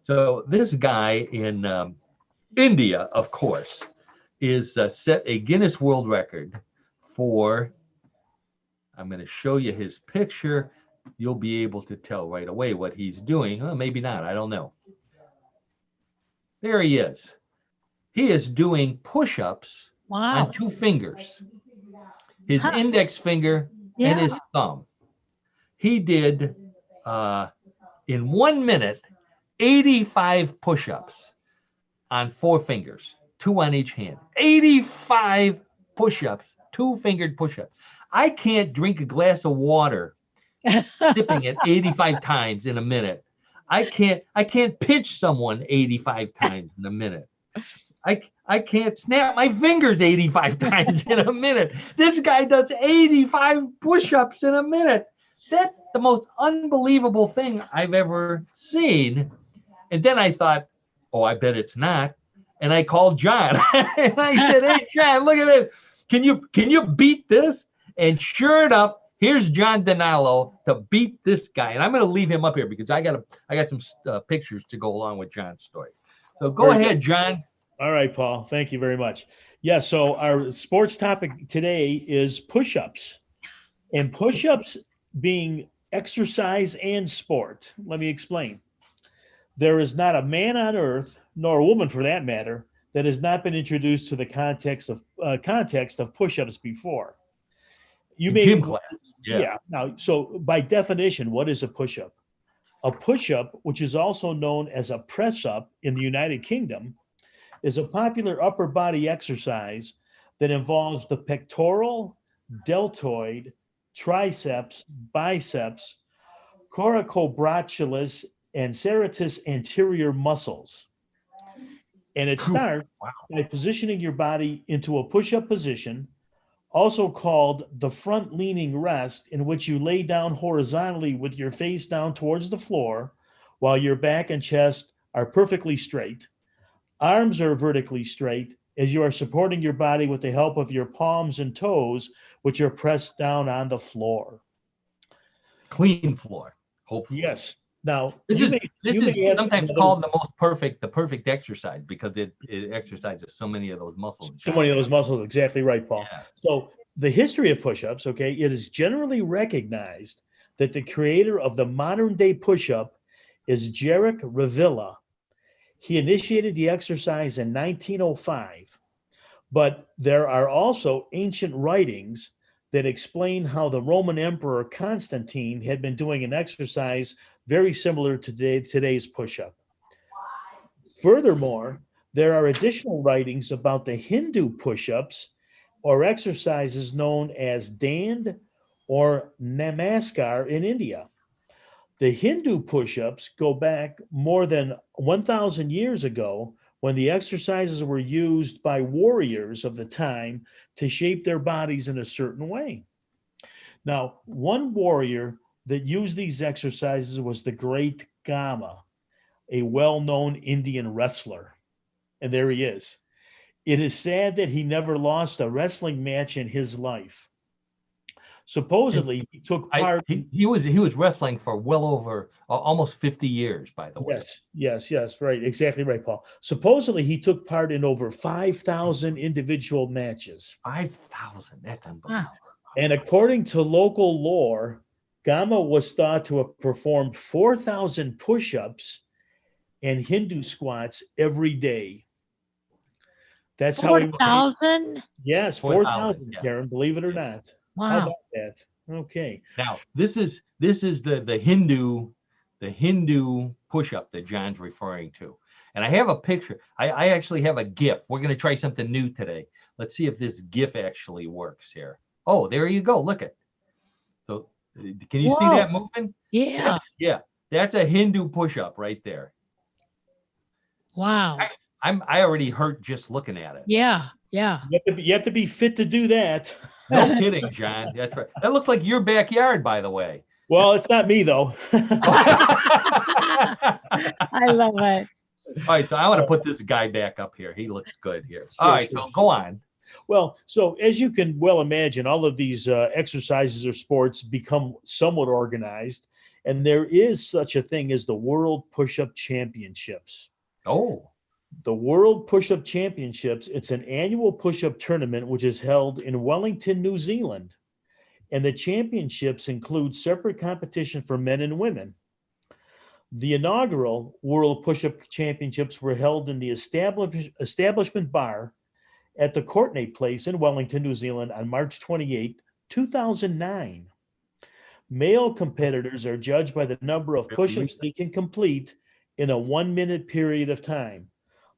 So this guy in India, of course, is set a Guinness World Record for. I'm going to show you his picture. You'll be able to tell right away what he's doing. Well, maybe not. I don't know. There he is. He is doing push-ups on 2 fingers. His index finger and his thumb. He did, in 1 minute, 85 push-ups on 4 fingers, 2 on each hand. 85 push-ups, 2-fingered push-ups. I can't drink a glass of water Sipping it 85 times in a minute. I can't pinch someone 85 times in a minute. I can't snap my fingers 85 times in a minute. This guy does 85 push-ups in a minute. That's the most unbelievable thing I've ever seen. And then I thought, oh, I bet it's not. And I called John and I said, hey, John, look at it. Can you beat this? And sure enough, here's John DiNallo to beat this guy. And I'm going to leave him up here because I got some pictures to go along with John's story. So go ahead, John. All right, Paul. Thank you very much. Yeah, so our sports topic today is push-ups. And push-ups being exercise and sport. Let me explain. There is not a man on earth, nor a woman for that matter, that has not been introduced to the context of push-ups before. You may gym class. Yeah. Now, so by definition, what is a push-up? A push-up, which is also known as a press-up in the United Kingdom, is a popular upper body exercise that involves the pectoral, deltoid, triceps, biceps, coracobrachiolis, and serratus anterior muscles. And it starts by positioning your body into a push-up position, also called the front leaning rest, in which you lay down horizontally with your face down towards the floor while your back and chest are perfectly straight. Arms are vertically straight as you are supporting your body with the help of your palms and toes, which are pressed down on the floor. Clean floor, hopefully. Yes. Now, this is sometimes called the perfect exercise because it exercises so many of those muscles. So many of those muscles, exactly right, Paul. Yeah. So the history of push-ups, okay, it is generally recognized that the creator of the modern day push-up is Jarek Revilla. He initiated the exercise in 1905, but there are also ancient writings that explain how the Roman Emperor Constantine had been doing an exercise very similar to today's push-up. Furthermore, there are additional writings about the Hindu push-ups or exercises known as Dand or Namaskar in India. The Hindu push-ups go back more than 1,000 years ago when the exercises were used by warriors of the time to shape their bodies in a certain way. Now, one warrior that used these exercises was the great Gama, a well-known Indian wrestler. And there he is. It is sad that he never lost a wrestling match in his life. Supposedly, he took part. He was wrestling for well over almost 50 years, by the way. Yes, right. Exactly right, Paul. Supposedly, he took part in over 5,000 individual matches. 5,000, that's unbelievable. Wow. And according to local lore, Gama was thought to have performed 4,000 push-ups and Hindu squats every day. That's 4,000? Yes, 4,000, Karen, believe it or not. Wow. How about that? Okay. Now, this is the Hindu push-up that John's referring to. And I have a picture. I actually have a GIF. We're going to try something new today. Let's see if this GIF actually works here. Oh, there you go. Look at. So, can you see that moving? Yeah. That's a Hindu push-up right there. Wow. I already hurt just looking at it. Yeah. You have to be fit to do that. No kidding, John. That's right. That looks like your backyard, by the way. Well, it's not me though. I love it. All right, so I want to put this guy back up here. He looks good here. All right, so go on. Well, so as you can well imagine, all of these exercises or sports become somewhat organized, and there is such a thing as the World Push-Up Championships. Oh. The World Push-Up Championships, it's an annual push-up tournament which is held in Wellington, New Zealand. And the championships include separate competition for men and women. The inaugural World Push-Up Championships were held in the establishment bar at the Courtenay Place in Wellington, New Zealand on March 28, 2009. Male competitors are judged by the number of push-ups they can complete in a 1-minute period of time.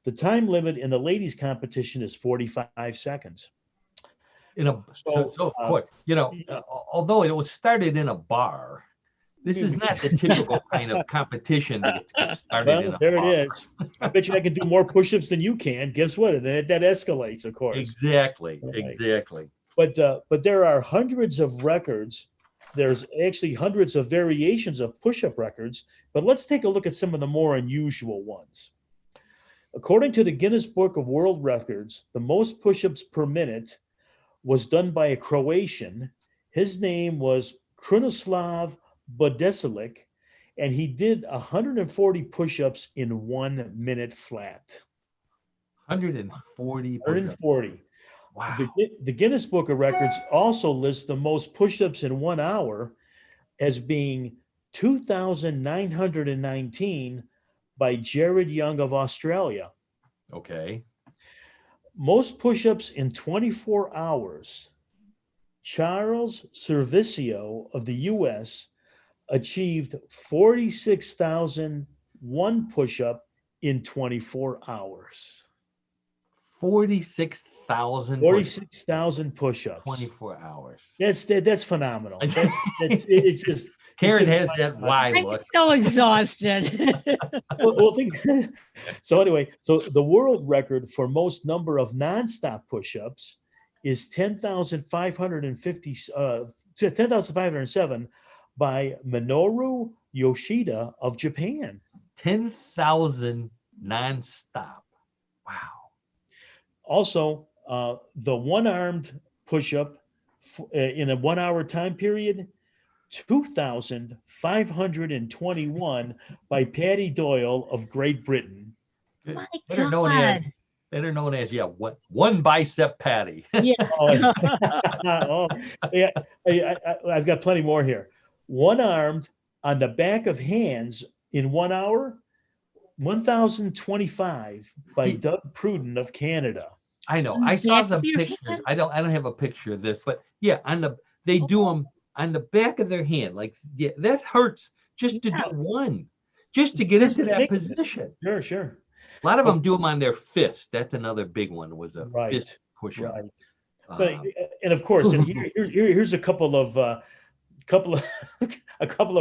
The time limit in the ladies' competition is 45 seconds. So quick, although it was started in a bar, This is not the typical kind of competition that gets started in Well, a there bar. it is. I bet you I can do more push-ups than you can. Guess what? That escalates, of course. Exactly. Right. Exactly. But there are hundreds of records. There's actually hundreds of variations of push-up records. But let's take a look at some of the more unusual ones. According to the Guinness Book of World Records, the most push-ups per minute was done by a Croatian. His name was Krunoslav Bodesilic, and he did 140 push-ups in 1 minute flat. 140 push-ups. 140. Wow. The Guinness Book of Records also lists the most push-ups in 1 hour as being 2,919 by Jared Young of Australia. Okay. Most push-ups in 24 hours. Charles Servicio of the US achieved 46,001 push-up in 24 hours. 46,000 push-ups. 24 hours. That's phenomenal. It's just Karen it's just has that wide I'm look. so exhausted. well, think so anyway, so the world record for most number of nonstop push-ups is 10,507 by Minoru Yoshida of Japan. 10,000 nonstop. Wow. Also, the one-armed push-up in a 1 hour time period, 2,521 by Patty Doyle of Great Britain. My Better God. known as one bicep patty. Yeah. Oh, yeah, I've got plenty more here. One-armed on the back of hands in 1 hour, 1,025 by Doug Pruden of Canada. I know. On the I saw back some of your pictures. hand? I don't have a picture of this, but yeah, they do them on the back of their hand. Like, yeah, that hurts just to do one, just to get into that position. Sure. A lot of them do them on their fist. That's another big one. Was a fist push-up. Right. But and of course, and here's a couple of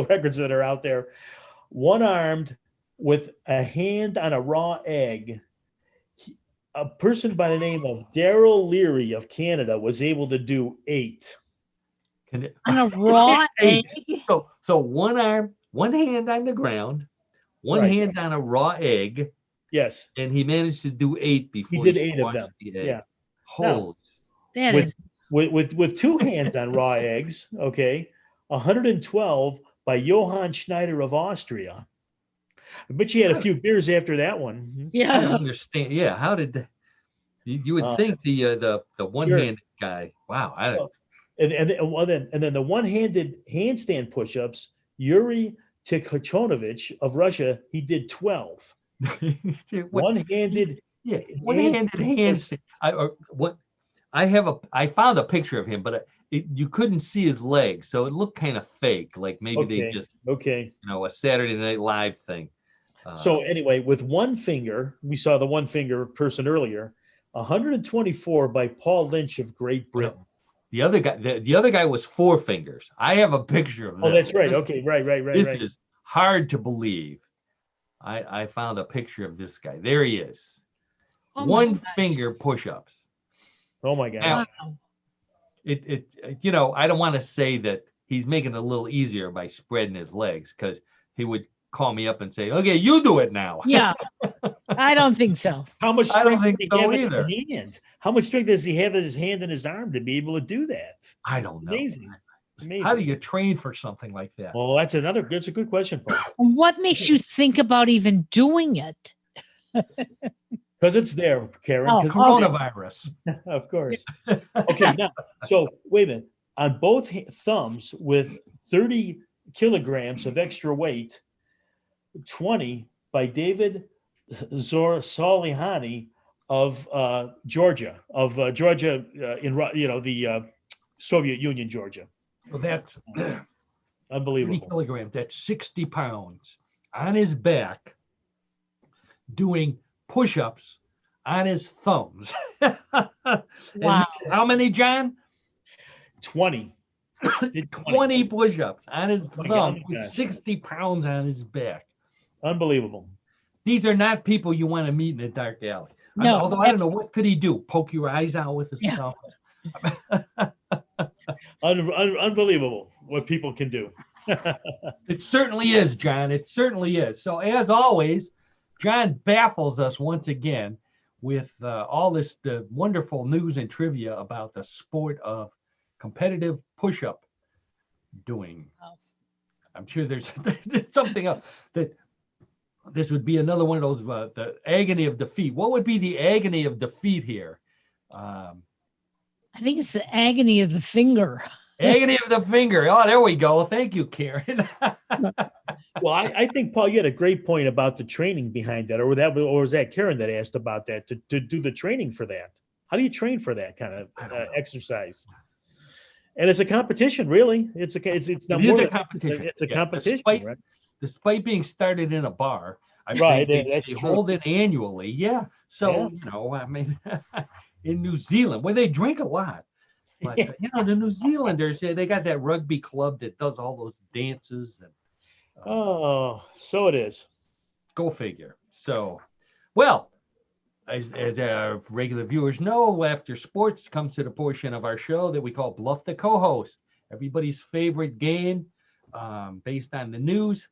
records that are out there. One-armed with a hand on a raw egg. A person by the name of Daryl Leary of Canada was able to do 8. On a raw egg? So one arm, one hand on the ground, one hand on a raw egg. Yes. And he managed to do 8 before he did 8 of them. Yeah. Holy. With 2 hands on raw eggs, okay, 112 by Johann Schneider of Austria. I bet you had a few beers after that one. Yeah. I don't understand. Yeah. How did you would think the one-handed guy? Wow. And then the one-handed handstand push-ups, Yuri Tikhonovich of Russia, he did 12. One-handed. Yeah, one-handed handstand. I found a picture of him, but you couldn't see his legs, so it looked kind of fake. Like maybe they just a Saturday Night Live thing. So anyway, with one finger, we saw the one finger person earlier. 124 by Paul Lynch of Great Britain. The other guy was 4 fingers. I have a picture of this. Oh, that's right. Okay, right. This is hard to believe. I found a picture of this guy. There he is. One finger push-ups. Oh my gosh. Wow. I don't want to say that he's making it a little easier by spreading his legs, because he would call me up and say, "Okay, you do it now." Yeah. I don't think so. How much strength does he have in either. his hand? How much strength does he have in his hand and his arm to be able to do that? I don't know. Amazing. How do you train for something like that? Well, that's a good question, Paul. What makes you think about even doing it? Because it's there, Karen. Oh, Coronavirus. Of course. Okay, now, so wait a minute. On both thumbs with 30 kilograms of extra weight, 20 by David Salihani of Georgia, in the Soviet Union, Georgia. So that's Unbelievable. 30 kilograms. That's 60 pounds on his back doing push-ups on his thumbs. Wow. How many, John? 20. Did 20 push-ups on his my thumb God. with 60 pounds on his back. Unbelievable. These are not people you want to meet in a dark alley. No. Although I don't know, what could he do? Poke your eyes out with a Yeah. stump? Unbelievable what people can do. It certainly is, John. It certainly is. So as always, John baffles us once again with all this wonderful news and trivia about the sport of competitive push-up doing. Oh. I'm sure there's something else that this would be another one of those, the agony of defeat. What would be the agony of defeat here? I think it's the agony of the finger. Agony of the finger. Oh, there we go. Thank you, Karen. Well, I think, Paul, you had a great point about the training behind that, or was that Karen that asked about that, to do the training for that? How do you train for that kind of exercise? And it's a competition, really. It's not It is more a than- competition. It's a Yeah, competition, despite- right? Despite being started in a bar, I Right, think that's they true. hold it annually. Yeah. So, Yeah. I mean, in New Zealand, where they drink a lot. But, the New Zealanders, they got that rugby club that does all those dances. And Oh, so it is. go figure. So, well, as our regular viewers know, after sports comes to the portion of our show that we call Bluff the Co-host, everybody's favorite game based on the news.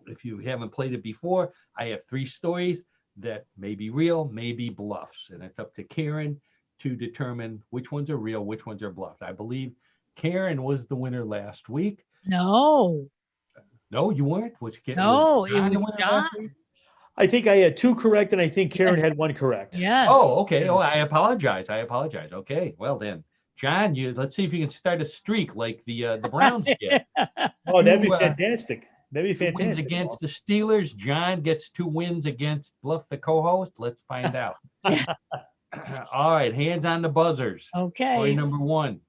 If you haven't played it before, I have 3 stories that may be real, may be bluffs, and it's up to Karen to determine which ones are real, which ones are bluffs. I believe Karen was the winner last week. No. No, you weren't? No, was it John the was winner John. last week? I think I had 2 correct, and I think Karen had 1 correct. Yes. Oh, okay. Oh, I apologize. Okay, well then, John, let's see if you can start a streak like the Browns did. Oh, that'd be 2, fantastic. That'd be 2 wins fantastic. against the Steelers. John gets 2 wins against Bluff the co-host. Let's find out. All right, hands on the buzzers. Story Okay. number 1.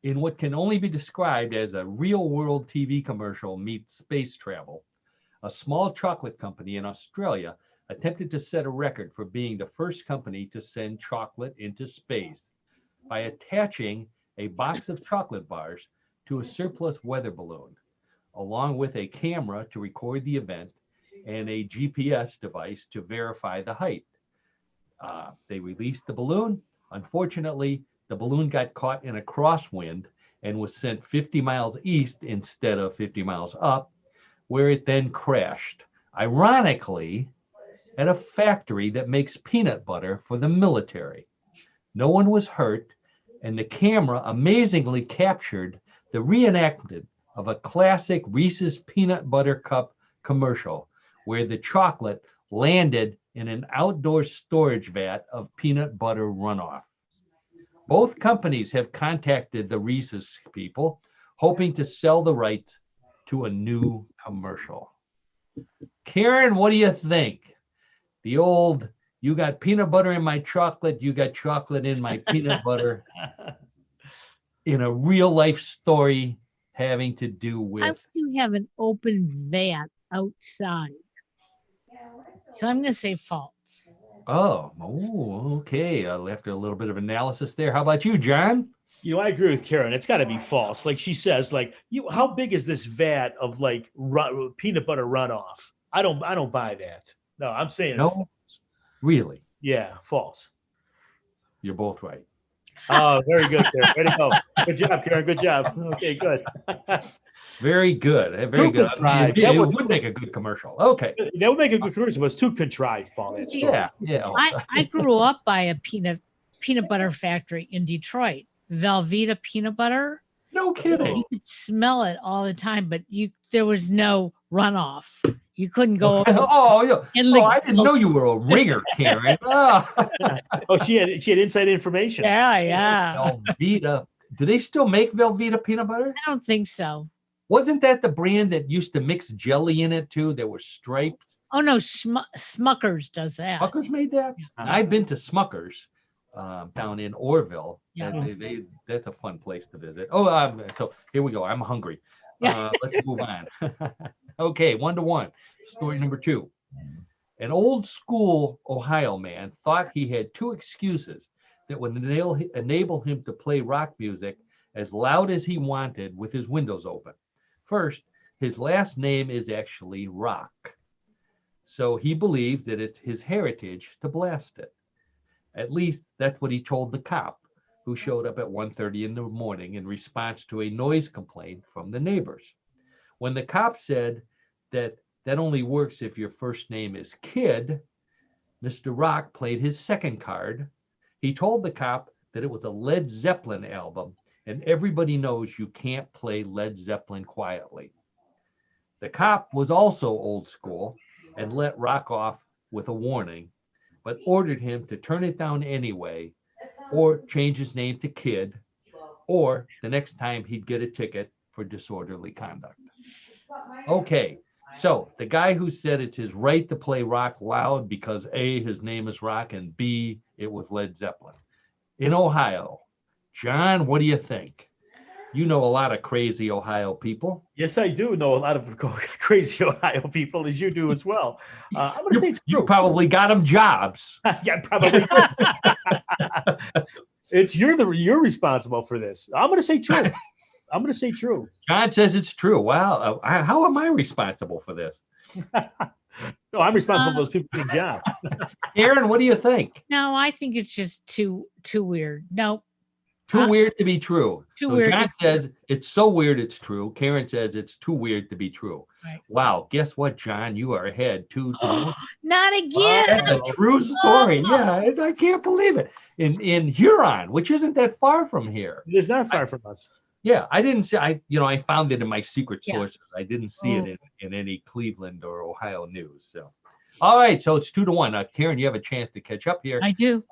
In what can only be described as a real-world TV commercial meets space travel, a small chocolate company in Australia attempted to set a record for being the first company to send chocolate into space by attaching a box of chocolate bars to a surplus weather balloon, along with a camera to record the event and a GPS device to verify the height. They released the balloon. Unfortunately, the balloon got caught in a crosswind and was sent 50 miles east instead of 50 miles up, where it then crashed, ironically, at a factory that makes peanut butter for the military. No one was hurt, and the camera amazingly captured the reenactment of a classic Reese's peanut butter cup commercial, where the chocolate landed in an outdoor storage vat of peanut butter runoff. Both companies have contacted the Reese's people, hoping to sell the rights to a new commercial. Karen, what do you think? The old, you got peanut butter in my chocolate, you got chocolate in my peanut butter, in a real life story having to do How with. do you have an open vat outside? So I'm going to say false. Oh, okay. After a little bit of analysis there. How about you, John? I agree with Karen. It's got to be false. Like she says, how big is this vat of peanut butter runoff? I don't buy that. No, I'm saying it's false. Really? Yeah, false. You're both right. Oh, very good, Karen. Way to go. Good job, Karen. Good job. Okay, good. Very good. Very Too good. contrived. It would make a good commercial. Okay. That would make a good commercial, but it's too contrived, Paul, that story. Yeah. I grew up by a peanut butter factory in Detroit, Velveeta peanut butter. No kidding. You could smell it all the time, but there was no runoff. You couldn't go. Oh, yeah. And I didn't know you were a ringer, Karen. Oh, she had inside information. Yeah. Velveeta. Do they still make Velveeta peanut butter? I don't think so. Wasn't that the brand that used to mix jelly in it too? That were striped. Oh no, Smucker's does that. Smucker's made that. I've been to Smucker's down in Orville. Yeah. That's a fun place to visit. Oh, so here we go. I'm hungry. Yeah. Let's move on. Okay, 1-1. Story number 2. An old school Ohio man thought he had 2 excuses that would enable him to play rock music as loud as he wanted with his windows open. First, his last name is actually Rock. So he believed that it's his heritage to blast it. At least that's what he told the cop, who showed up at 1:30 in the morning in response to a noise complaint from the neighbors. When the cop said that that only works if your first name is Kid, Mr. Rock played his second card. He told the cop that it was a Led Zeppelin album, and everybody knows you can't play Led Zeppelin quietly. The cop was also old school and let Rock off with a warning, but ordered him to turn it down anyway, or change his name to Kid, or the next time he'd get a ticket for disorderly conduct. Okay, so the guy who said it's his right to play rock loud because A, his name is Rock, and B, it was Led Zeppelin. In Ohio, John, what do you think? You know a lot of crazy Ohio people. Yes, I do know a lot of crazy Ohio people, as you do as well. I'm going to say it's You true. probably got them jobs. Yeah, probably. It's you're responsible for this. I'm going to say true. I'm going to say true. John says it's true. Wow. How am I responsible for this? No, I'm responsible for those people getting jobs. Aaron, what do you think? No, I think it's just too weird. No. Too weird to be true. Too So weird. John says it's so weird it's true. Karen says it's too weird to be true. Right. Wow. Guess what, John? You are ahead 2-1. Not again. That's a true story. Yeah, I can't believe it. In Huron, which isn't that far from here. It is not far from us. Yeah, I didn't see. I found it in my secret Yeah. sources. I didn't see it in any Cleveland or Ohio news. So, all right. So it's 2-1. Karen, you have a chance to catch up here. I do.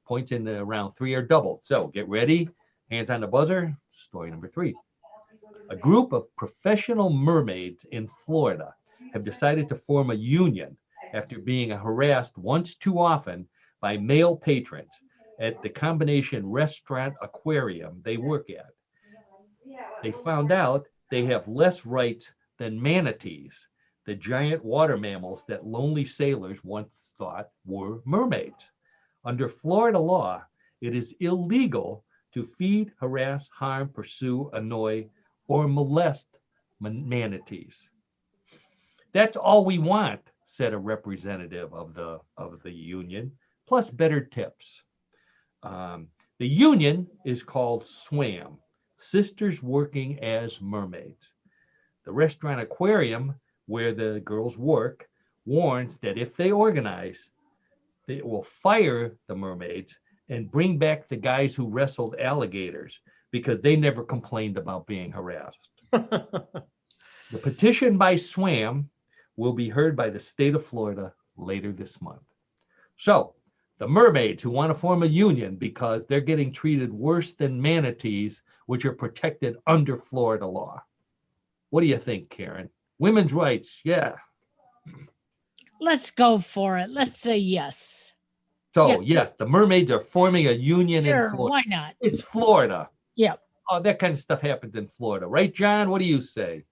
Points in the round 3 are doubled. So get ready. Hands on the buzzer. Story number 3. A group of professional mermaids in Florida have decided to form a union after being harassed once too often by male patrons at the combination restaurant aquarium they work at. They found out they have less rights than manatees, the giant water mammals that lonely sailors once thought were mermaids. Under Florida law, it is illegal to feed, harass, harm, pursue, annoy, or molest manatees. That's all we want, said a representative of the union, plus better tips. The union is called SWAM, Sisters Working as Mermaids. The restaurant aquarium where the girls work warns that if they organize, they will fire the mermaids and bring back the guys who wrestled alligators because they never complained about being harassed. The petition by SWAM will be heard by the state of Florida later this month. So the mermaids who want to form a union because they're getting treated worse than manatees, which are protected under Florida law. What do you think, Karen? Women's rights, yeah. Let's go for it. Let's say yes. So, yes, the mermaids are forming a union in Sure, Florida. why not? It's Florida. Yep. Oh, that kind of stuff happens in Florida. Right, John? What do you say?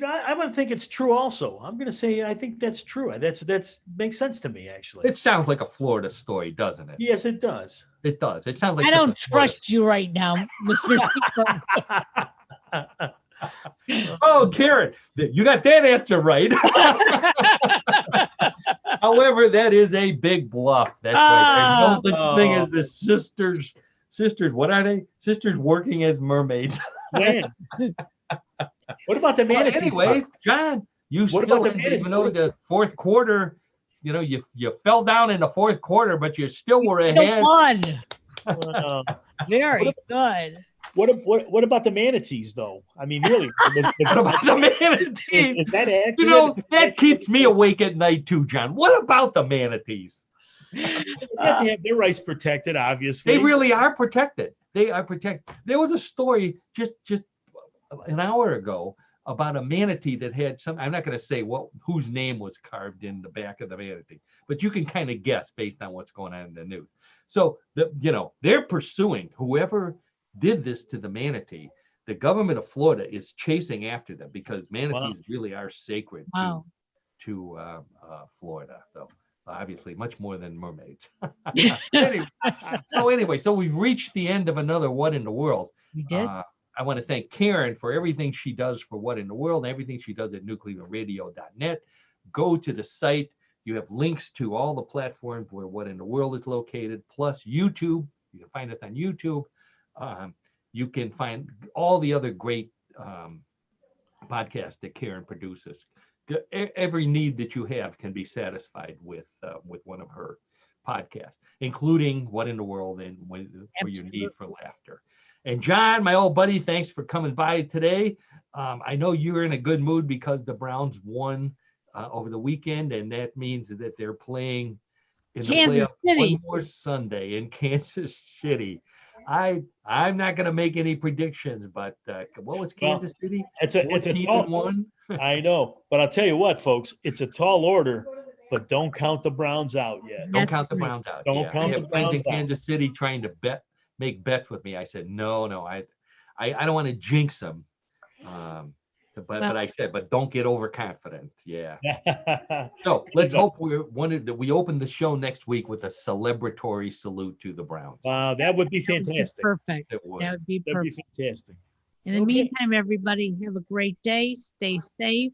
I'm going to think it's true also. I'm going to say I think that's true. That's makes sense to me, actually. It sounds like a Florida story, doesn't it? Yes, it does. It does. It sounds like I don't Florida. trust you right now, Mr. Seaburn. Oh, Karen, you got that answer right. However, that is a big bluff. That's right. There's no such thing as the sisters. Sisters, what are they? Sisters working as mermaids. Man. What about the manatee? Anyway, John, you still even though the fourth quarter, you fell down in the fourth quarter, but you still were ahead. Won. Very good. What about the manatees, though? I mean, really. What about the manatees? Is that accurate? That keeps me awake at night too, John. What about the manatees? They have to have their rights protected, obviously. They really are protected. They are protected. There was a story just an hour ago about a manatee that had some. I'm not going to say whose name was carved in the back of the manatee, but you can kind of guess based on what's going on in the news. So they're pursuing whoever did this to the manatee. The government of Florida is chasing after them because manatees really are sacred to Florida. So obviously much more than mermaids. anyway, so we've reached the end of another What in the World. We did. I want to thank Karen for everything she does for What in the World and everything she does at newclevelandradio.net. Go to the site. You have links to all the platforms where What in the World is located, plus YouTube. You can find us on YouTube. You can find all the other great podcasts that Karen produces. Every need that you have can be satisfied with one of her podcasts, including What in the World and for your need for laughter. And John, my old buddy, thanks for coming by today. I know you're in a good mood because the Browns won over the weekend, and that means that they're playing in the playoffs one more Sunday in Kansas City. I'm not going to make any predictions, but what was Kansas City? It's a tall one. I know, but I'll tell you what, folks, it's a tall order, but don't count the Browns out yet. Don't count the Browns out. Don't count the Browns out. I have friends in Kansas City trying to make bets with me. I said no, I don't want to jinx them. But I said, but don't get overconfident. Yeah. So let's hope we open the show next week with a celebratory salute to the Browns. Wow, that would be fantastic. Perfect. That would be perfect. That'd be fantastic. In the meantime, everybody, have a great day. Stay safe.